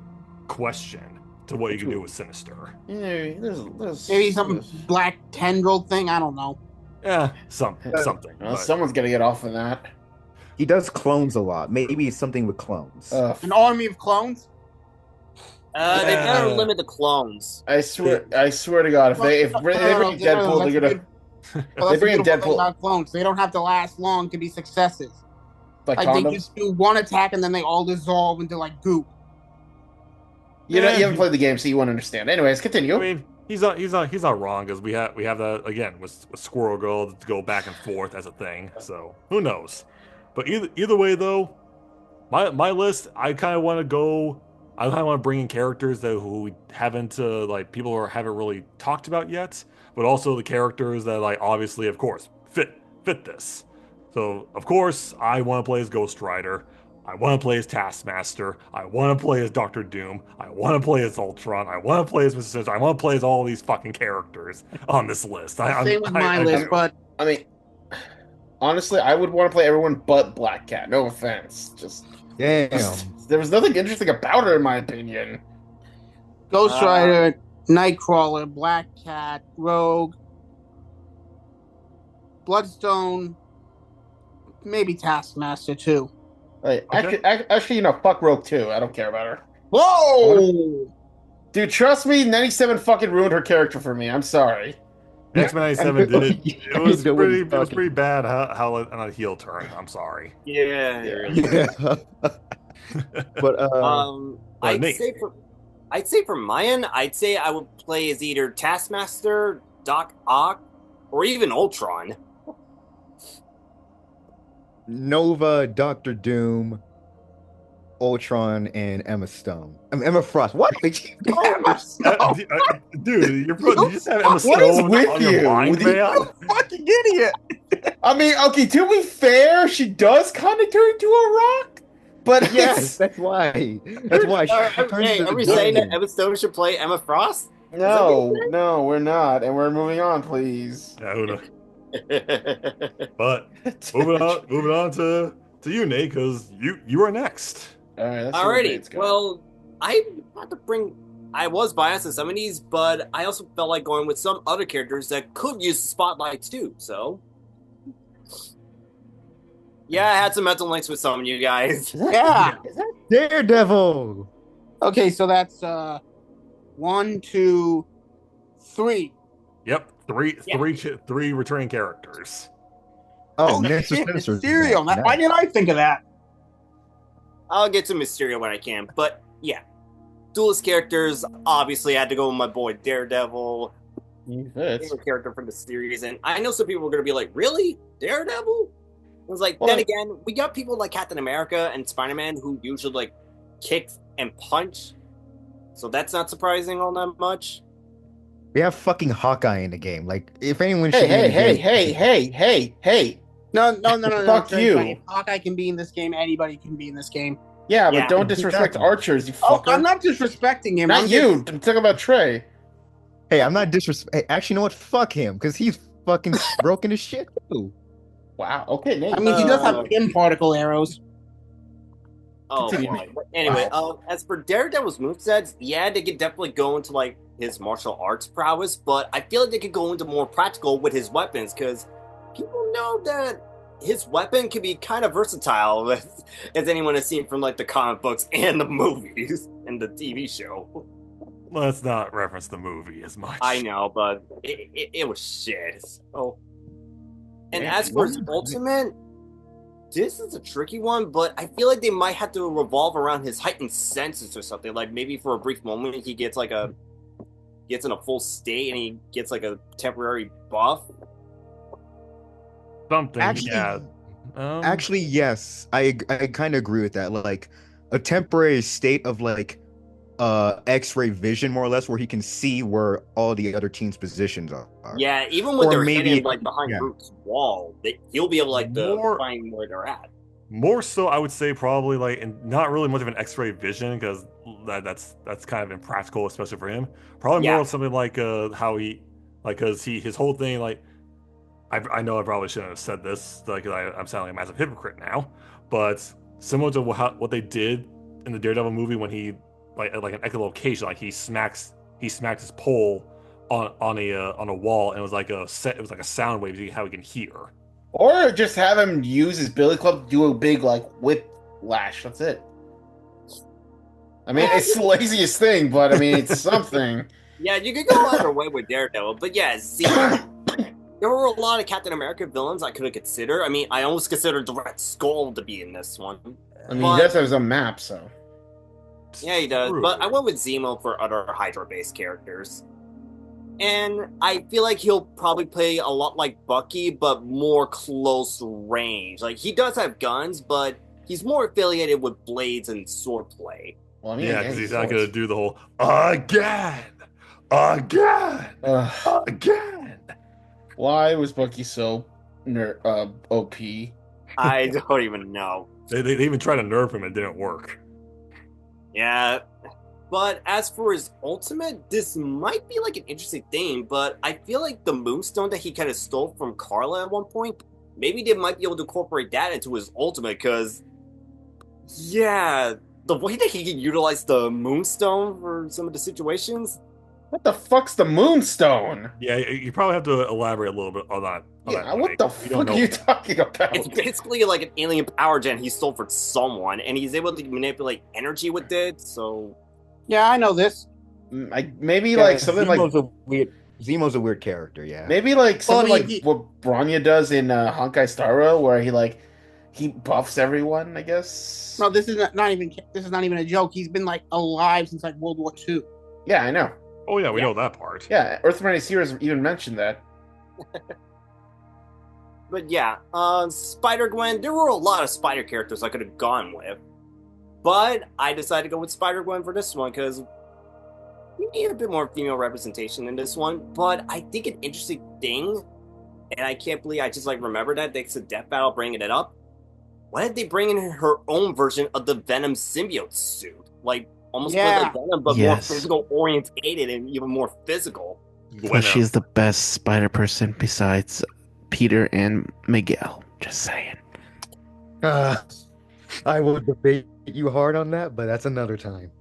question to what you can do with Sinister. Yeah, there's Maybe some black tendril thing. I don't know. Yeah, something. Well, But someone's gonna get off of that. He does clones a lot. Maybe it's something with clones. An army of clones. They better Yeah. limit the clones. I swear to God, if they bring in Deadpool, they're gonna Well, they that's the bring in beautiful thing Deadpool about clones. They don't have to last long to be successes. like Like they condoms. just do one attack and then they all dissolve into like goop. You Yeah, haven't played the game, so you won't understand. Anyways, continue. I mean, he's not wrong because we have that again with Squirrel Girl to go back and forth as a thing. So who knows? But either way though, my list, I kind of want to go. I kind of want to bring in characters that who we haven't like people who haven't really talked about yet, but also the characters that like obviously, of course, fit this. So of course, I want to play as Ghost Rider. I want to play as Taskmaster. I want to play as Doctor Doom. I want to play as Ultron. I want to play as Mr. Sinister. I want to play as all these fucking characters on this list. Same with my list, but I mean, honestly, I would want to play everyone but Black Cat. No offense, just Damn. there was nothing interesting about her in my opinion. Ghost Rider, Nightcrawler, Black Cat, Rogue, Bloodstone, maybe Taskmaster too. Like, Okay. actually, fuck Rogue too. I don't care about her. Whoa! Dude, trust me, 97 fucking ruined her character for me. I'm sorry. X-Men 97 did it. Yeah, It was I know what you're pretty talking bad how on a heel turn. I'm sorry. Yeah. Yeah. But I'd Nate. say for my end, I'd say I would play as either Taskmaster, Doc Ock, or even Ultron. Nova, Doctor Doom, Ultron, and Emma Stone. Emma Frost. What? Emma Stone. Dude, you just have Emma What is Stone with on your you? mind, With you- man. Fucking idiot! I mean, okay, to be fair, she does kind of turn into a rock, but Yes, that's why. That's why she turns Hey, into are we the saying that dragon. Emma Stone should play Emma Frost? no, we're not, and we're moving on, please. Yeah, who knows? But moving on to you, Nate, because you are next. All right, let's see where Nate's Alrighty, going. well, I had to bring. I was biased in some of these, but I also felt like going with some other characters that could use the spotlight too. So, yeah, I had some mental links with some of you guys. Yeah. Daredevil. Okay, so that's 1, 2, 3. Yep, Yeah. three returning characters. Oh, Shit, Mr. Sinister's Mysterio. back. Why didn't I think of that? I'll get to Mysterio when I can, but yeah, duelist characters. Obviously, I had to go with my boy Daredevil, Fits. favorite character from the series, and I know some people are gonna be like, "Really, Daredevil?" I was like, Well, then again, we got people like Captain America and Spider-Man who usually like kick and punch, so that's not surprising all that much. We have fucking Hawkeye in the game. Like, if anyone Hey, should be in hey, the hey, game, hey. No. Fuck Trey, you. Trey. If Hawkeye can be in this game, anybody can be in this game. Yeah, but Yeah. don't disrespect Exactly. archers, you Oh, fucker. I'm not disrespecting him. Not I'm you. just- I'm talking about Trey. Hey, I'm not disrespect. Hey, actually, you know what? Fuck him, because he's fucking broken his shit too. Wow. Okay, Nate. I mean, he does have Kim particle arrows. Oh Continue. boy. But anyway, as for Daredevil's movesets, yeah, they could definitely go into like his martial arts prowess, but I feel like they could go into more practical with his weapons because people know that his weapon can be kind of versatile, as anyone has seen from like the comic books and the movies and the TV show. Let's not reference the movie as much. I know, but it was shit. So, and Man, as for his what? ultimate, this is a tricky one, but I feel like they might have to revolve around his heightened senses or something. Like maybe for a brief moment he gets like gets in a full state and he gets like a temporary buff. Something. Actually, Yeah. Actually, yes, I kind of agree with that. Like a temporary state of like X-ray vision, more or less, where he can see where all the other team's positions are. Yeah, even when Or they're maybe- hidden like behind yeah. Groot's wall, he'll be able like to More- find where they're at. More so, I would say probably like, and not really much of an X-ray vision because that's kind of impractical, especially for him. Probably Yeah. more something like how he, like, because his whole thing, like, I know I probably shouldn't have said this, like, I'm sounding like a massive hypocrite now, but similar to what they did in the Daredevil movie when he like an echolocation, like he smacked his pole on a wall and it was like a sound wave to how he can hear. Or just have him use his billy club to do a big like whip lash. That's it. I mean, it's the laziest thing, but I mean, it's something. Yeah, you could go either way with Daredevil, but yeah, Zemo. There were a lot of Captain America villains I could have considered. I mean, I almost considered the Red Skull to be in this one. I mean, he does have his own map, so. Yeah, he does. True. But I went with Zemo for other Hydra-based characters. And I feel like he'll probably play a lot like Bucky, but more close range. Like, he does have guns, but he's more affiliated with blades and swordplay. Well, I mean, Yeah, because he's not going to do the whole again. Again. Why was Bucky so OP? I don't even know. They even tried to nerf him and it didn't work. Yeah. But as for his ultimate, this might be like an interesting thing, but I feel like the Moonstone that he kind of stole from Carla at one point, maybe they might be able to incorporate that into his ultimate, because, yeah, the way that he can utilize the Moonstone for some of the situations. What the fuck's the Moonstone? Yeah, you probably have to elaborate a little bit on that. Yeah, what the We don't fuck are know you that. talking about? It's basically like an alien power gen he stole from someone, and he's able to manipulate energy with it, so... Yeah, I know this. Maybe like something like Zemo's a weird character, yeah. maybe like something Well, like what Bronya does in Honkai Star Rail, where he buffs everyone. I guess. No, this is not even a joke. He's been like alive since like World War II. Yeah, I know. Oh, yeah, we Yeah. know that part. Yeah, Earthren's Heroes even mentioned that. But yeah, Spider-Gwen, there were a lot of Spider characters I could have gone with. But I decided to go with Spider-Gwen for this one, because we need a bit more female representation in this one. But I think an interesting thing, and I can't believe I just like remembered that thanks to Death Battle bringing it up. Why did they bring in her own version of the Venom symbiote suit? Like, almost Yeah. like Venom, but Yes. more physical orientated and even more physical. Because she's the best spider person besides Peter and Miguel. Just saying. I will debate you hard on that, but that's another time.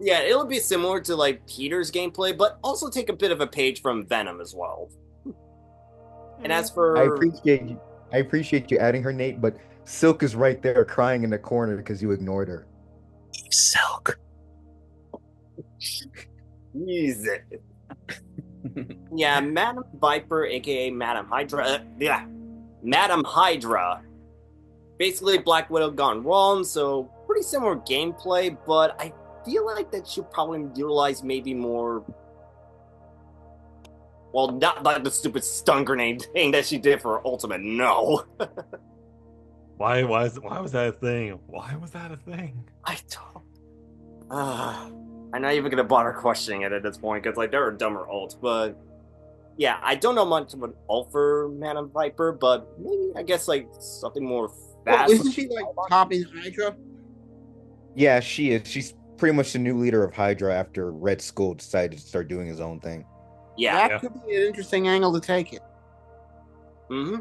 Yeah, it'll be similar to like Peter's gameplay, but also take a bit of a page from Venom as well. And as for I appreciate you adding her, Nate, but Silk is right there crying in the corner because you ignored her. Silk. Jesus. Yeah, Madam Viper, aka Madam Hydra. Madam Hydra. Basically, Black Widow gone wrong, so pretty similar gameplay, but I feel like that should probably utilize maybe more. Well, not like the stupid stun grenade thing that she did for her ultimate. No, Why was that a thing? Why was that a thing? I don't. I'm not even gonna bother questioning it at this point because like there are dumber ults, but yeah, I don't know much of an ult for Madam Viper, but maybe I guess like something more fast. Well, isn't she like topping Hydra? Yeah, she is. She's pretty much the new leader of Hydra after Red Skull decided to start doing his own thing. Yeah. That could be an interesting angle to take it. Mm-hmm.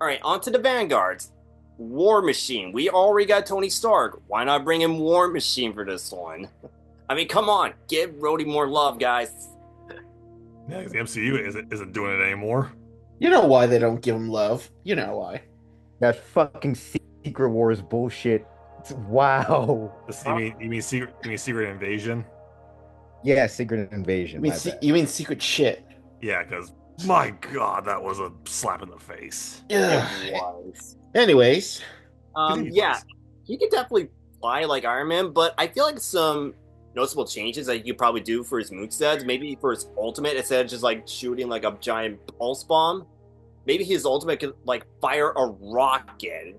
All right, on to the Vanguards. War Machine. We already got Tony Stark. Why not bring in War Machine for this one? I mean, come on, give Rhodey more love, guys. Yeah, 'cause the MCU isn't doing it anymore. You know why they don't give him love. You know why. That fucking Secret Wars bullshit. Wow. You mean Secret Invasion? Yeah, Secret Invasion. my bad. You mean secret shit? Yeah, because my God, that was a slap in the face. Yeah. It was. Anyways, Yeah, he could definitely fly like Iron Man, but I feel like some noticeable changes that you could probably do for his movesets, maybe for his ultimate, instead of just like shooting like a giant pulse bomb, maybe his ultimate could like fire a rocket.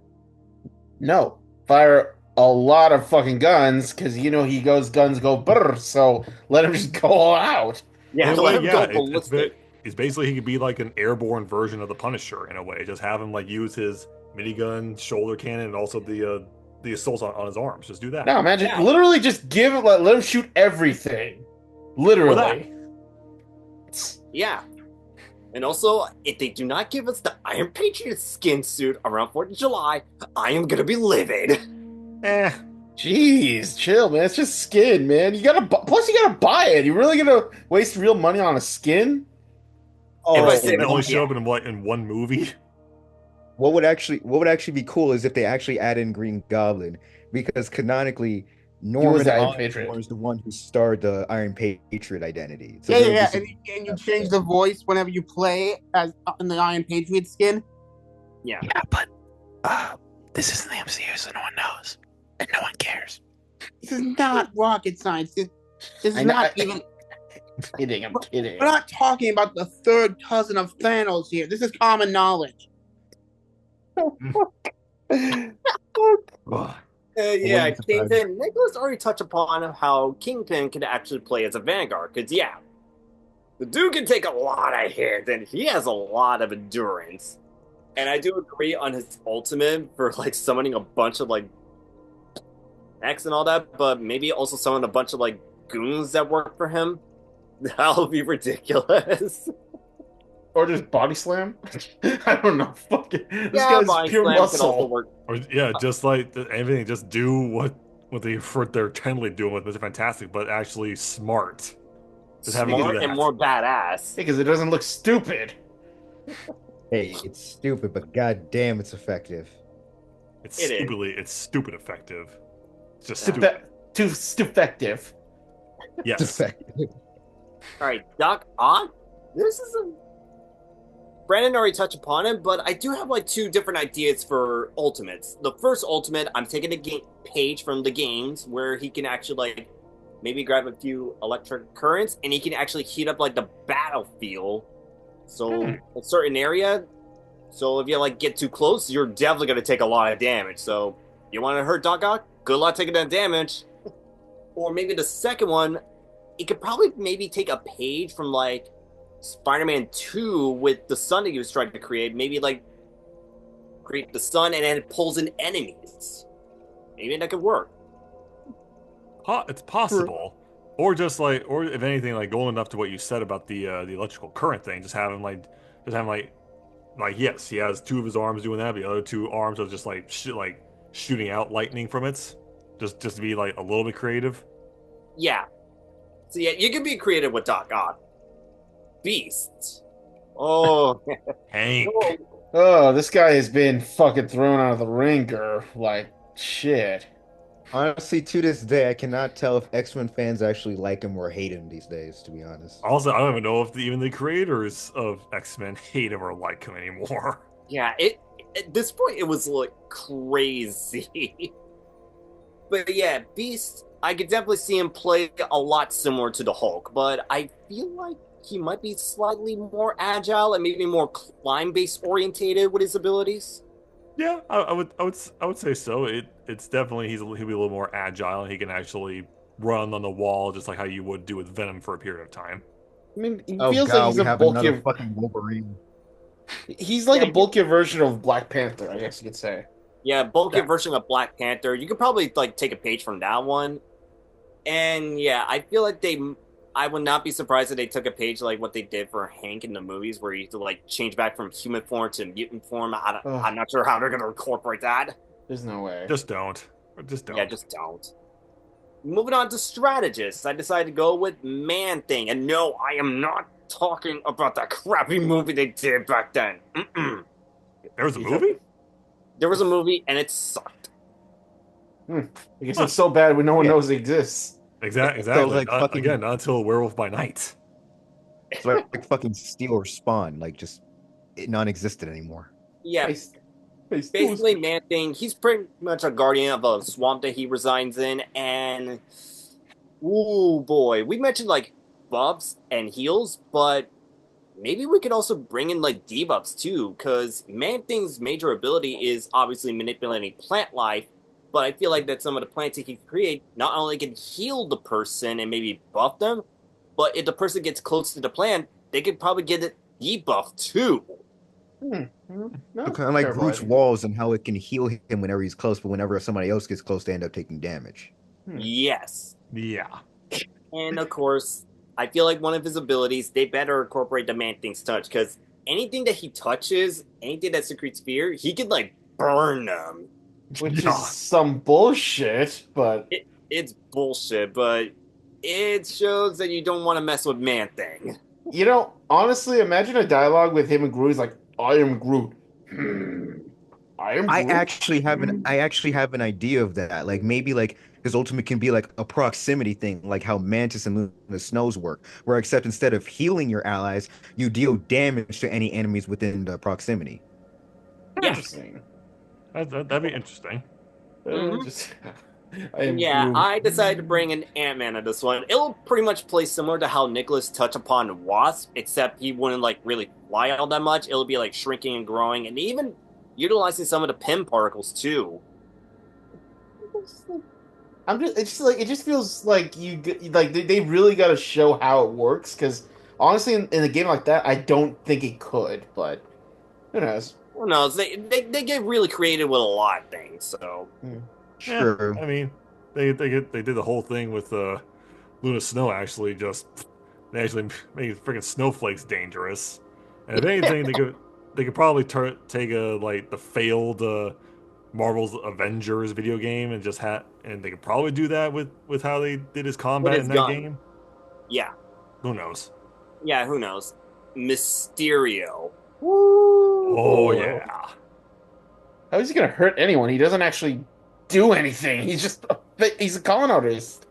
no. Fire a lot of fucking guns, because you know he goes guns go brr, so let him just go all out. Yeah, In a let way, him yeah, go it's ballistic. He's basically he could be like an airborne version of the Punisher in a way. Just have him like use his minigun, shoulder cannon, and also the assaults on his arms. Just do that. No, imagine Yeah. literally just give it, let him shoot everything. Literally. Yeah. And also, if they do not give us the Iron Patriot skin suit around 4th of July, I am gonna be livid. Jeez, chill, man. It's just skin, man. Plus you gotta buy it. You really gonna waste real money on a skin? If I Oh, say They only that, show yeah. up in one movie. What would actually be cool is if they actually add in Green Goblin, because canonically he was Norman the Iron Osborn Patriot. is the one who starred the Iron Patriot identity. So Yeah, yeah, there would be yeah. some And you change the voice whenever you play as in the Iron Patriot skin. Yeah. Yeah, but this isn't the MCU, so no one knows, and no one cares. This is not rocket science. This is I know- not I- even. Kidding, I'm kidding. We're not talking about the third cousin of Thanos here. This is common knowledge. Ugh. Yeah, wouldn't surprise Kingpin. Nicholas already touched upon how Kingpin can actually play as a Vanguard. Because, yeah, the dude can take a lot of hits, and he has a lot of endurance. And I do agree on his ultimate for, like, summoning a bunch of, like, X and all that, but maybe also summon a bunch of, like, goons that work for him. That'll be ridiculous. Or just body slam. I don't know. Fuck it. This Yeah, guy's body pure slam can also muscle. work. Or yeah, just like everything, just do what they're technically doing with Mr. Fantastic, but actually smart. Just having to do Smart and that. more badass. Because it doesn't look stupid. Hey, it's stupid, but god damn, it's effective. It's It is. it's stupid effective. It's just stupid. Too stupefective. Yes. Effective. All right, Doc Ock. This is a. Brandon already touched upon it, but I do have like two different ideas for ultimates. The first ultimate, I'm taking a page from the games where he can actually like maybe grab a few electric currents and he can actually heat up like the battlefield. So a certain area. So if you like get too close, you're definitely gonna take a lot of damage. So you want to hurt Doc Ock? Good luck taking that damage. Or maybe the second one, it could probably maybe take a page from like Spider-Man 2 with the sun that he was trying to create. Maybe like create the sun and then it pulls in enemies. Maybe that could work. It's possible. Or just like, or if anything, like going enough to what you said about the electrical current thing. Just have him like, yes, he has two of his arms doing that. But the other two arms are just like shooting out lightning from it. Just to be like a little bit creative. Yeah. So yeah, you can be creative with Doc Ock. Beast. Oh, Hank. Oh, this guy has been fucking thrown out of the ringer. Like, shit. Honestly, to this day, I cannot tell if X-Men fans actually like him or hate him these days, to be honest. Also, I don't even know if even the creators of X-Men hate him or like him anymore. yeah. At this point, it was like crazy. But yeah, Beast. I could definitely see him play a lot similar to the Hulk, but I feel like he might be slightly more agile and maybe more climb-based orientated with his abilities. Yeah, I would say so. It's definitely he'll be a little more agile and he can actually run on the wall just like how you would do with Venom for a period of time. I mean, he Oh feels god, like he's we a have another bulkier. fucking Wolverine. He's like Yeah, a bulkier version of Black Panther, I guess you could say. Yeah, bulky Yeah. version of Black Panther. You could probably like take a page from that one. And yeah, I feel like I would not be surprised if they took a page like what they did for Hank in the movies, where you have to like change back from human form to mutant form. I'm not sure how they're going to incorporate that. There's no way. Just don't. Just don't. Yeah, just don't. Moving on to strategists, I decided to go with Man Thing, and no, I am not talking about that crappy movie they did back then. Mm-mm. There was a movie? There was a movie, and it sucked. I guess it's so bad when no one Yeah. knows it exists. Exactly. like Not- fucking- Again, not until Werewolf by Night. It's like fucking Steel or Spawn, like just non-existent anymore. Yeah, Basically, basically, Man Thing, he's pretty much a guardian of a swamp that he resides in, and ooh boy, we mentioned like buffs and heals, but maybe we could also bring in like debuffs too, because Man Thing's major ability is obviously manipulating plant life, but I feel like that some of the plants he can create not only can heal the person and maybe buff them, but if the person gets close to the plant, they could probably get it debuffed too. No, Kind of like terrible Groot's idea. walls and how it can heal him whenever he's close, but whenever somebody else gets close, they end up taking damage. Yes. Yeah. And of course, I feel like one of his abilities, they better incorporate the Man Thing's touch, because anything that he touches, anything that secretes fear, he can like burn them. Which Yeah. is some bullshit, but It's bullshit, but it shows that you don't want to mess with Man Thing. Honestly, imagine a dialogue with him and Groot. He's like, "I am Groot. Hmm. I am Groot." Hmm. I actually have an idea of that. Like maybe like his ultimate can be like a proximity thing, like how Mantis and Luna Snows work, where except instead of healing your allies, you deal damage to any enemies within the proximity. Yeah. Interesting. That'd be interesting. Hmm. Just, I am Yeah, Groot. I decided to bring in Ant-Man in this one. It'll pretty much play similar to how Nicholas touched upon Wasp, except he wouldn't like really fly all that much. It'll be like shrinking and growing, and even utilizing some of the pin particles too. It just feels like they really got to show how it works because honestly, in a game like that, I don't think it could. But who knows? Who knows? They get really creative with a lot of things. So Yeah, Sure. I mean, they did the whole thing with Luna Snow. Actually, just they actually made freaking snowflakes dangerous. And if anything, they could probably take a like the failed Marvel's Avengers video game and just and they could probably do that with how they did his with combat his in that gun, game. yeah, Who knows? yeah, who knows? Mysterio. Oh Woo! yeah. How is he gonna hurt anyone? He doesn't actually do anything. He's a con artist.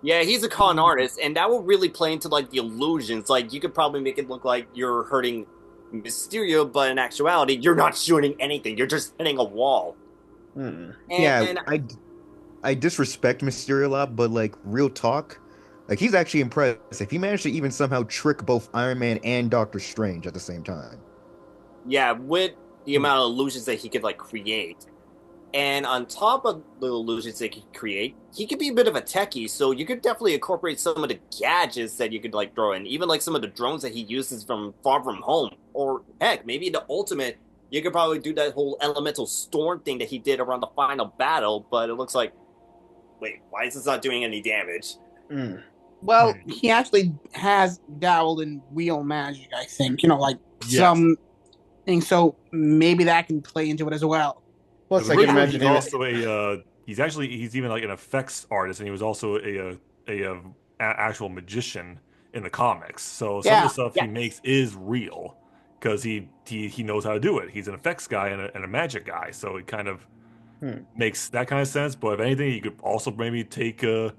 Yeah, he's a con artist, and that will really play into like the illusions. Like you could probably make it look like you're hurting Mysterio, but in actuality, you're not shooting anything. You're just hitting a wall. Hmm. Yeah, And I disrespect Mysterio a lot, but like real talk, like he's actually impressive. He managed to even somehow trick both Iron Man and Doctor Strange at the same time. yeah, with the amount of illusions that he could like create, and on top of the illusions that he could create, he could be a bit of a techie. So you could definitely incorporate some of the gadgets that you could like throw in, even like some of the drones that he uses from Far From Home, or heck, maybe the ultimate. You could probably do that whole elemental storm thing that he did around the final battle, but it looks like, wait, why is this not doing any damage? Hmm. Well, he actually has dabbled in real magic, I think. Like Yes. some things, so maybe that can play into it as well. Plus, I can Originally, imagine he's him. also he's even like an effects artist, and he was also a actual magician in the comics. So some of the Yeah. stuff Yeah, he makes is real because he knows how to do it. He's an effects guy and a magic guy, so it kind of Hmm. makes that kind of sense. But if anything, you could also maybe take a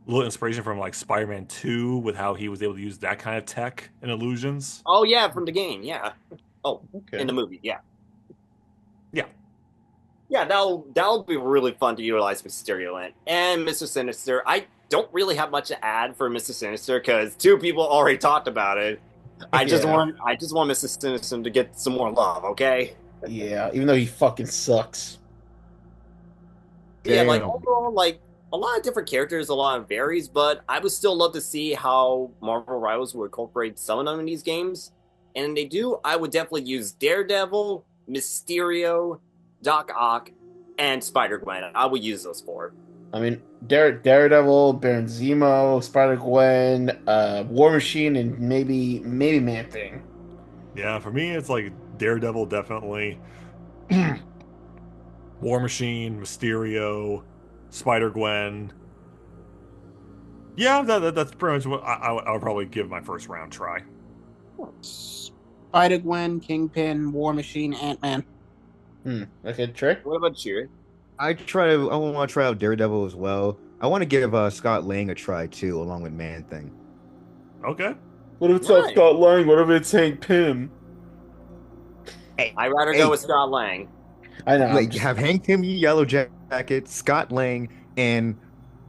little inspiration from like Spider-Man 2 with how he was able to use that kind of tech and illusions. oh yeah, from the game, yeah. Oh, Okay. in the movie, yeah. Yeah. Yeah, that'll be really fun to utilize Mysterio in. And Mr. Sinister, I don't really have much to add for Mr. Sinister because two people already talked about it. I just Yeah. want Mr. Sinister to get some more love, okay? Yeah, even though he fucking sucks. Yeah, like Damn. overall, like a lot of different characters, a lot of varies, but I would still love to see how Marvel Rivals will incorporate some of them in these games. And if they do, I would definitely use Daredevil, Mysterio, Doc Ock, and Spider-Gwen. I would use those four. I mean, Daredevil, Baron Zemo, Spider Gwen, War Machine, and maybe Man Thing. Yeah, for me, it's like Daredevil definitely, War Machine, Mysterio, Spider Gwen. Yeah, that's pretty much what I would probably give my first round try. Spider Gwen, Kingpin, War Machine, Ant Man. Okay, Trey. What about you? I want to try out Daredevil as well. I want to give Scott Lang a try too, along with Man Thing. Okay. What if it's Right. not Scott Lang? What if it's Hank Pym? I'd rather Hey. go with Scott Lang. I know. Like have Hank Pym, Yellow Jacket, Scott Lang, and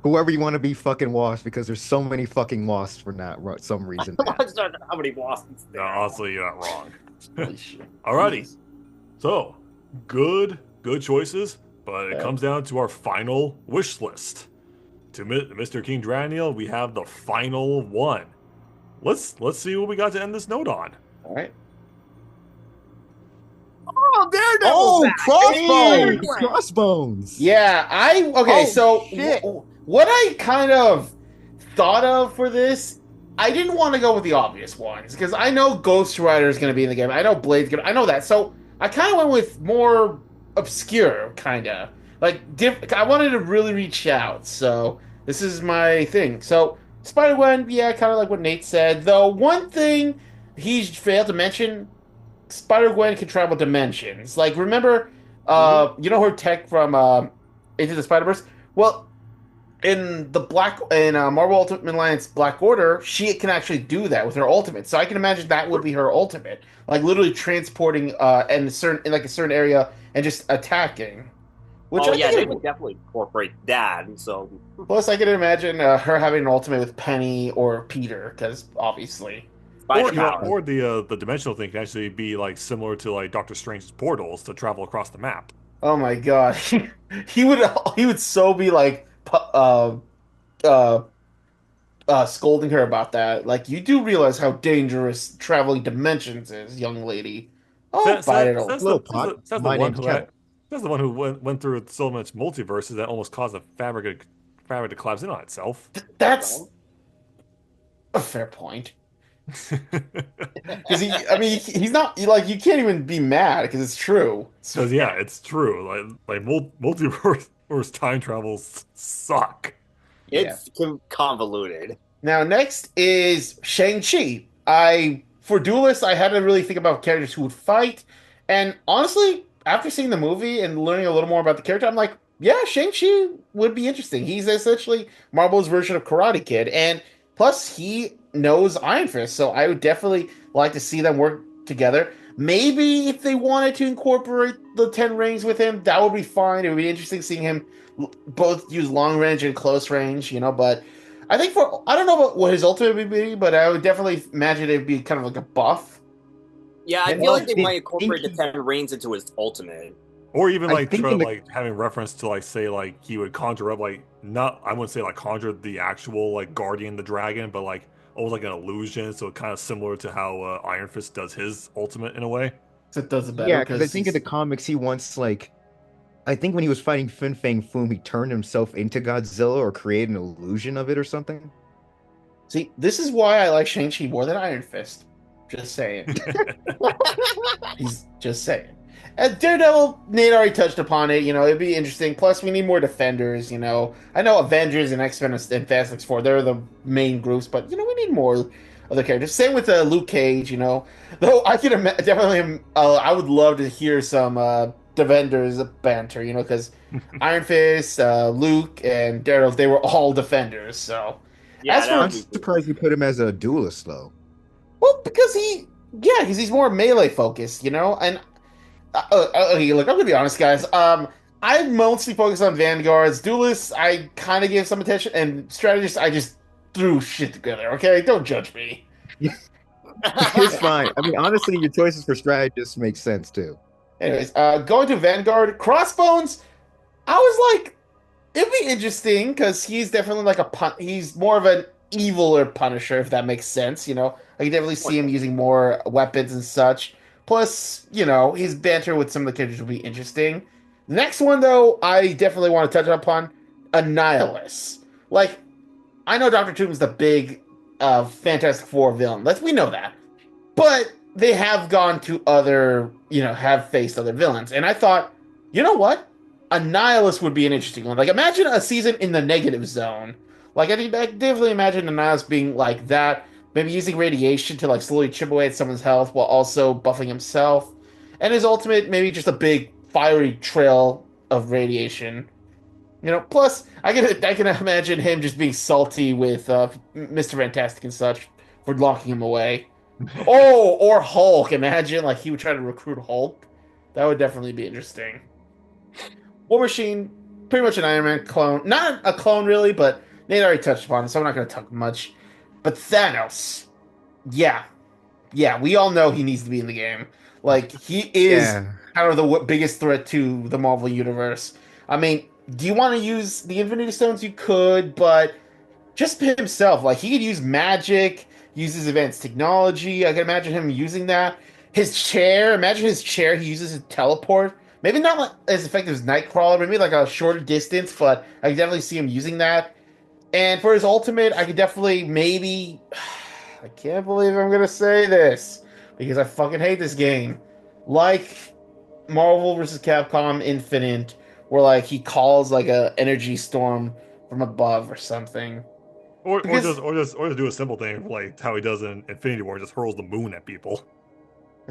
whoever you want to be fucking Wasp because there's so many fucking Wasps for some reason. man. How many Boston's No, there? honestly, you're not wrong. Holy shit. Alrighty. So, good choices, but it Okay. comes down to our final wish list. To Mr. King Draniel, we have the final one. Let's see what we got to end this note on. All right. Oh, Daredevil! Oh, Crossbones! Spider-Gwen. Crossbones! Yeah, Oh, so shit. what I kind of thought of for this, I didn't want to go with the obvious ones because I know Ghost Rider is going to be in the game. I know Blade's going to, I know that. So I kind of went with more obscure, kind of. I wanted to really reach out. So this is my thing. So Spider-Gwen, yeah, kind of like what Nate said. Though one thing he failed to mention, Spider-Gwen can travel dimensions. Like, remember, you know her tech from Into the Spider-Verse? Well, in the Marvel Ultimate Alliance Black Order, she can actually do that with her ultimate. So I can imagine that would be her ultimate, like literally transporting in like a certain area and just attacking. Which Oh I yeah, think they it, would definitely incorporate that. So plus I can imagine her having an ultimate with Penny or Peter, because obviously. spider Or power. the dimensional thing can actually be like similar to like Doctor Strange's portals to travel across the map. Oh my god, he would he would so be like uh scolding her about that. Like, you do realize how dangerous traveling dimensions is, young lady. Oh, bite it all. Little pot. Says the My one name's who had Kettle. says the one who went through so much multiverses that almost caused the fabric to collapse in on itself. That's a fair point. Because I mean, he's not like you can't even be mad because it's true. Because yeah, it's true. Multiverse time travels suck. Yeah. It's convoluted. Now, next is Shang-Chi. For Duelist, I had to really think about characters who would fight. And honestly, after seeing the movie and learning a little more about the character, I'm like, yeah, Shang-Chi would be interesting. He's essentially Marvel's version of Karate Kid. And plus, he knows Iron Fist. So I would definitely like to see them work together. Maybe if they wanted to incorporate the Ten Rings with him, that would be fine. It would be interesting seeing him both use long range and close range, but I think I don't know what his ultimate would be, but I would definitely imagine it'd be kind of like a buff. Yeah, I And feel Well, like they I might incorporate the think 10 rings into his ultimate. Or even I like think try in the like having reference to like say like he would conjure up like not I wouldn't say like conjure the actual like guardian the dragon, but like almost like an illusion. So kind of similar to how Iron Fist does his ultimate in a way. so it does it better yeah, because I because think in the comics he once like I think when he was fighting Fin Fang Foom, he turned himself into Godzilla or created an illusion of it or something. see, this is why I like Shang-Chi more than Iron Fist. Just saying. He's just saying. And Daredevil, Nate already touched upon it. It'd be interesting. Plus, we need more defenders. I know Avengers and X-Men and Fast X 4, they're the main groups, but we need more other characters. Same with Luke Cage. Though I can definitely, I would love to hear some defenders banter. Because Iron Fist, Luke, and Daredevil, they were all defenders. So, Yeah, as that for I'm would be cool. surprised you put him as a duelist though. well, because because he's more melee focused. And okay, look, I'm gonna be honest, guys. I mostly focus on vanguards. Duelists, I kind of give some attention, and strategists, I just threw shit together. Okay, don't judge me. It's fine. I mean, honestly, your choices for strategists make sense too. Anyways, going to vanguard, crossbones. I was like, it'd be interesting because he's definitely like he's more of an eviler Punisher, if that makes sense. I can definitely see him using more weapons and such. Plus, his banter with some of the characters will be interesting. The next one, though, I definitely want to touch upon Annihilus. Like, I know Doctor Doom's the big Fantastic Four villain. We know that, but they have gone to have faced other villains, and I thought, you know what? Annihilus would be an interesting one. Like, imagine a season in the negative zone. Like, I definitely imagine Annihilus being like that. Maybe using radiation to like slowly chip away at someone's health while also buffing himself. And his ultimate, maybe just a big fiery trail of radiation. Plus I can imagine him just being salty with Mr. Fantastic and such for locking him away. Oh, or Hulk. Imagine like he would try to recruit Hulk. That would definitely be interesting. War Machine, pretty much an Iron Man clone. Not a clone, really, but Nate already touched upon it, so I'm not going to talk much. But Thanos, yeah, yeah, we all know he needs to be in the game. Like, he is Yeah. kind of the biggest threat to the Marvel Universe. I mean, do you want to use the Infinity Stones? You could, but just himself. Like, he could use magic, use his advanced technology. I can imagine him using that. His chair, imagine his chair, he uses his teleport. Maybe not like as effective as Nightcrawler, maybe like a shorter distance, but I can definitely see him using that. And for his ultimate, I could definitely maybe. I can't believe I'm gonna say this because I fucking hate this game. Like Marvel vs. Capcom Infinite, where like he calls like a energy storm from above or something. Because or just do a simple thing like how he does in Infinity War, just hurls the moon at people.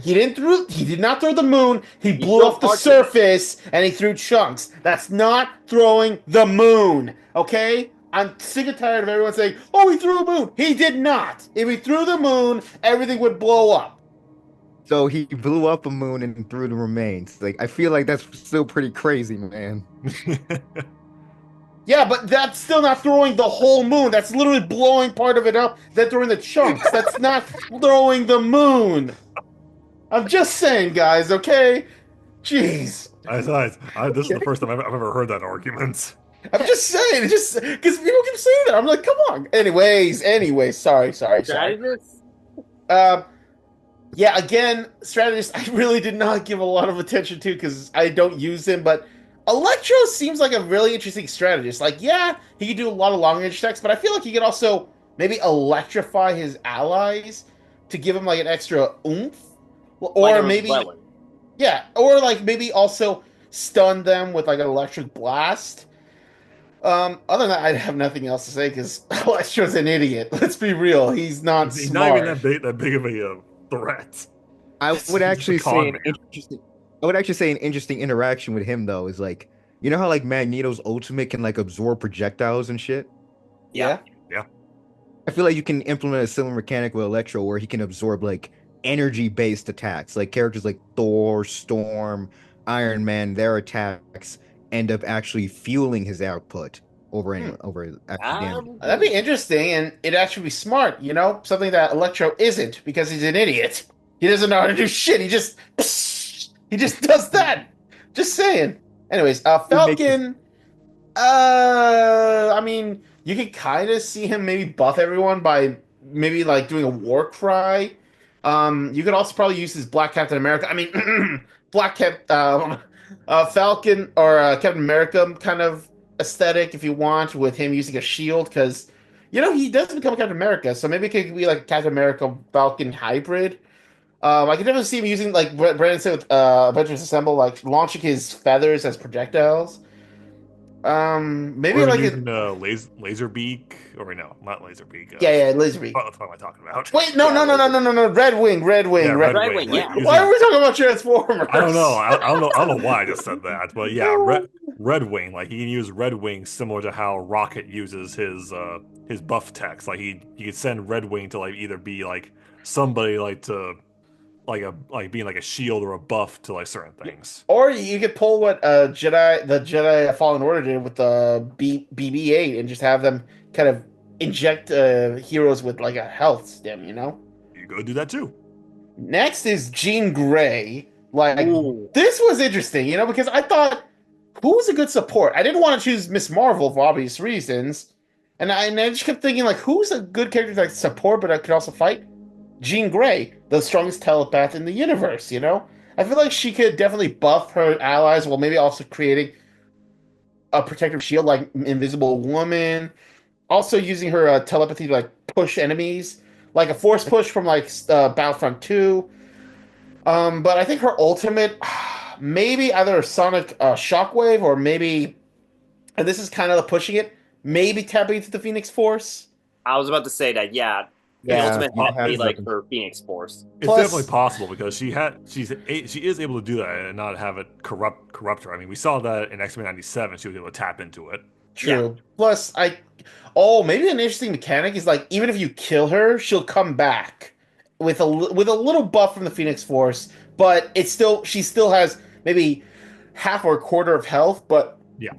he did not throw the moon. He He blew threw off the parts of it. surface and he threw chunks. That's not throwing the moon. Okay? I'm sick and tired of everyone saying, "Oh, he threw a moon." He did not. If he threw the moon, everything would blow up. So he blew up a moon and threw the remains. Like I feel like that's still pretty crazy, man. Yeah, but that's still not throwing the whole moon. That's literally blowing part of it up, then throwing the chunks. That's not throwing the moon. I'm just saying, guys, okay? Jeez. This is the first time I've ever heard that argument. I'm just saying, just because people keep saying that. I'm like, come on. Anyways, sorry. Strategist? Um, yeah, again, strategist, I really did not give a lot of attention to because I don't use him, but Electro seems like a really interesting strategist. Like, yeah, he could do a lot of long range attacks, but I feel like he could also maybe electrify his allies to give him like an extra oomph. Like Or a maybe, repellent. yeah, or like maybe also stun them with like an electric blast. Other than that, I have nothing else to say because Electro's an idiot. Let's be real. He's not He's not even smart. that big of a threat. I would He's just a actually say con an man. interesting I would actually say an interesting interaction with him though is like you know how like Magneto's ultimate can like absorb projectiles and shit? Yeah. Yeah. I feel like you can implement a similar mechanic with Electro where he can absorb like energy-based attacks. Like characters like Thor, Storm, Iron Man, their attacks end up actually fueling his output over actually damage. That'd be interesting, and it'd actually be smart, you know? Something that Electro isn't, because he's an idiot. He doesn't know how to do shit. He just does that. Just saying. Anyways, Would make this- Falcon. I mean, you can kind of see him maybe buff everyone by maybe like doing a war cry. You could also probably use his Black Captain America. I mean, Falcon or Captain America kind of aesthetic if you want, with him using a shield because he does become Captain America, so maybe it could be like a Captain America Falcon hybrid. I could definitely see him using like Brandon said with Avengers Assemble, like launching his feathers as projectiles. Or Maybe even like using laser beak, or wait, no, not laser beak. yeah, Laserbeak. What the fuck am I talking about? Wait, no, Red Wing, Yeah, Red. Red Wing. Wing, Like yeah. Why are using, we talking about Transformers? I don't know. I don't know why I just said that, but yeah, Red Wing. Like he can use Red Wing similar to how Rocket uses his buff text. Like he could send Red Wing to like either be like somebody like to like being like a shield or a buff to like certain things. Or you could pull what the Jedi Fallen Order did with the BB-8 and just have them kind of inject heroes with like a health stim, you know? You go do that too. Next is Jean Grey. Like Ooh. this was interesting, because I thought who's a good support? I didn't want to choose Miss Marvel for obvious reasons. And I just kept thinking like who's a good character to support but I could also fight? Jean Grey, the strongest telepath in the universe, I feel like she could definitely buff her allies while maybe also creating a protective shield like Invisible Woman. Also using her telepathy to like push enemies, like a force push from like Battlefront 2. But I think her ultimate, maybe either a Sonic Shockwave or maybe, and this is kind of pushing it, maybe tapping into the Phoenix Force. I was about to say that, yeah. The Yeah, ultimate you had to have be like something. her Phoenix Force. It's Plus- definitely possible because she is able to do that and not have it corrupt her. I mean, we saw that in X-Men '97. She was able to tap into it. True. Plus, maybe an interesting mechanic is like even if you kill her, she'll come back with a little buff from the Phoenix Force, but she still has maybe half or a quarter of health, but Yeah.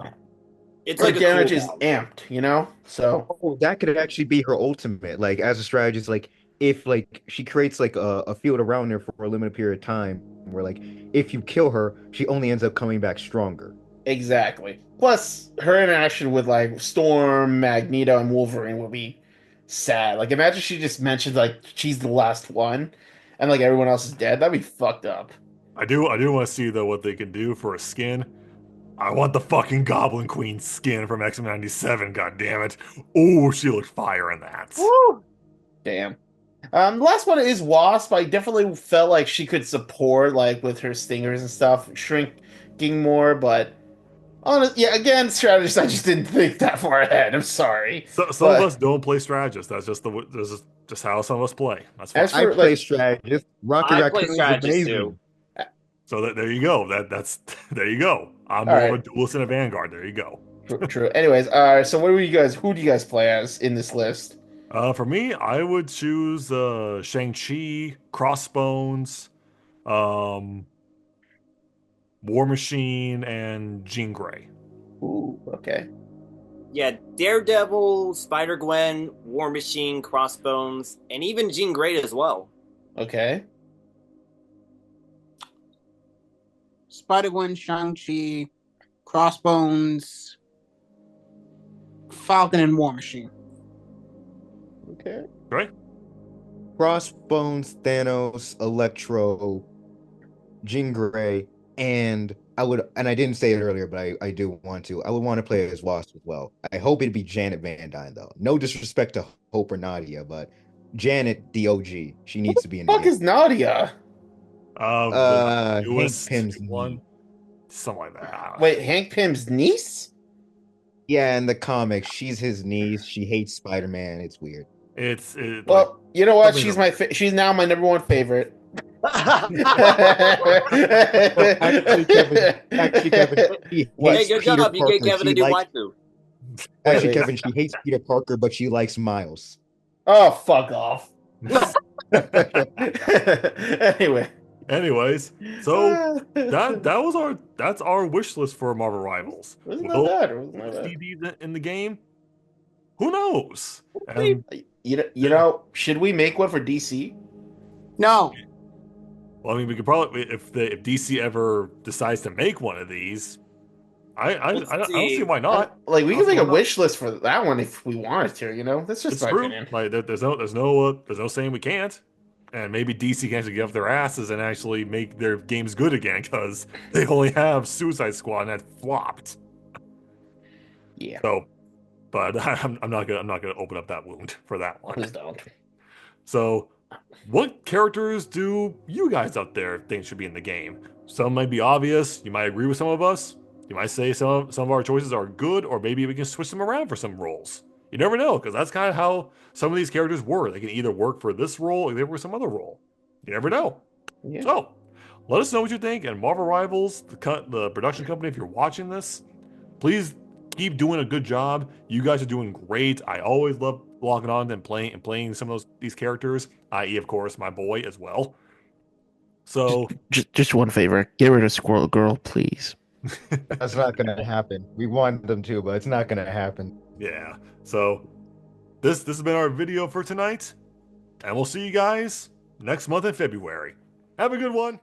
It's her like a damage is cooldown. amped, So Oh, that could actually be her ultimate. Like as a strategist, like if like she creates like a field around her for a limited period of time, where like if you kill her, she only ends up coming back stronger. exactly. Plus, her interaction with like Storm, Magneto, and Wolverine would be sad. Like, imagine she just mentioned like she's the last one, and like everyone else is dead. That'd be fucked up. I do want to see though what they can do for a skin. I want the fucking Goblin Queen skin from X-Men '97. God damn it! Oh, she looked fire in that. Woo! Damn. The last one is Wasp. I definitely felt like she could support like with her stingers and stuff, shrinking more, but Yeah, again, strategist. I just didn't think that far ahead. I'm sorry, So, some of but us don't play strategists. That's just how some of us play. That's fine. as I for play like, strategist. Rocket I play Raccoon's strategist too. amazing. So there you go. That's there you go. I'm all more of right, a duelist and a vanguard. There you go. true. Anyways, all right. So what do you guys? Who do you guys play as in this list? For me, I would choose Shang-Chi, Crossbones, um, War Machine, and Jean Grey. Ooh, okay, Yeah, Daredevil, Spider Gwen, War Machine, Crossbones, and even Jean Grey as well. okay. Spider-Gwen, Shang-Chi, Crossbones, Falcon, and War Machine. Okay. Right? Crossbones, Thanos, Electro, Jean Grey, and I didn't say it earlier, but I do want to. I would want to play as Wasp as well. I hope it'd be Janet Van Dyne though. No disrespect to Hope or Nadia, but Janet, the OG, she Who needs the to be in the fuck game. is Nadia? The Hank newest Pym's one, niece. something like that. I don't know. Wait, Hank Pym's niece? Yeah, in the comics, she's his niece. She hates Spider-Man. It's weird. It's like Well, you know what? something She's now my number one favorite. No, actually, Kevin, she What? Hey, hates good Peter job. You gave Parker. Kevin a She new likes waifu. Wait, Actually, wait. Kevin, she hates Peter Parker, but she likes Miles. Oh, fuck off. Anyway. Anyways, so that's our wish list for Marvel Rivals. Wasn't that Will bad. It wasn't we that see bad. these in the game? Who knows? You know, should we make one for DC? No, Well, I mean, we could probably if DC ever decides to make one of these, Let's I don't see see. why not. Like, we I can don't see make a why not. wish list for that one if we wanted to, you know? That's just It's my true. opinion. Like there's no saying we can't. And maybe DC can actually get off their asses and actually make their games good again because they only have Suicide Squad and that flopped. Yeah, So, but I'm not gonna open up that wound for that one. please don't. So, what characters do you guys out there think should be in the game? Some might be obvious. You might agree with some of us. You might say some of our choices are good, or maybe we can switch them around for some roles. You never know, because that's kind of how some of these characters work. They can either work for this role or they work for some other role. You never know. Yeah. So, let us know what you think. And Marvel Rivals, the production company, if you're watching this, please keep doing a good job. You guys are doing great. I always love logging on and playing some of these characters, i.e., of course, my boy as well. So Just one favor. Get rid of Squirrel Girl, please. That's not gonna happen. We want them to, but it's not gonna happen. yeah. So this has been our video for tonight, and we'll see you guys next month in February. Have a good one.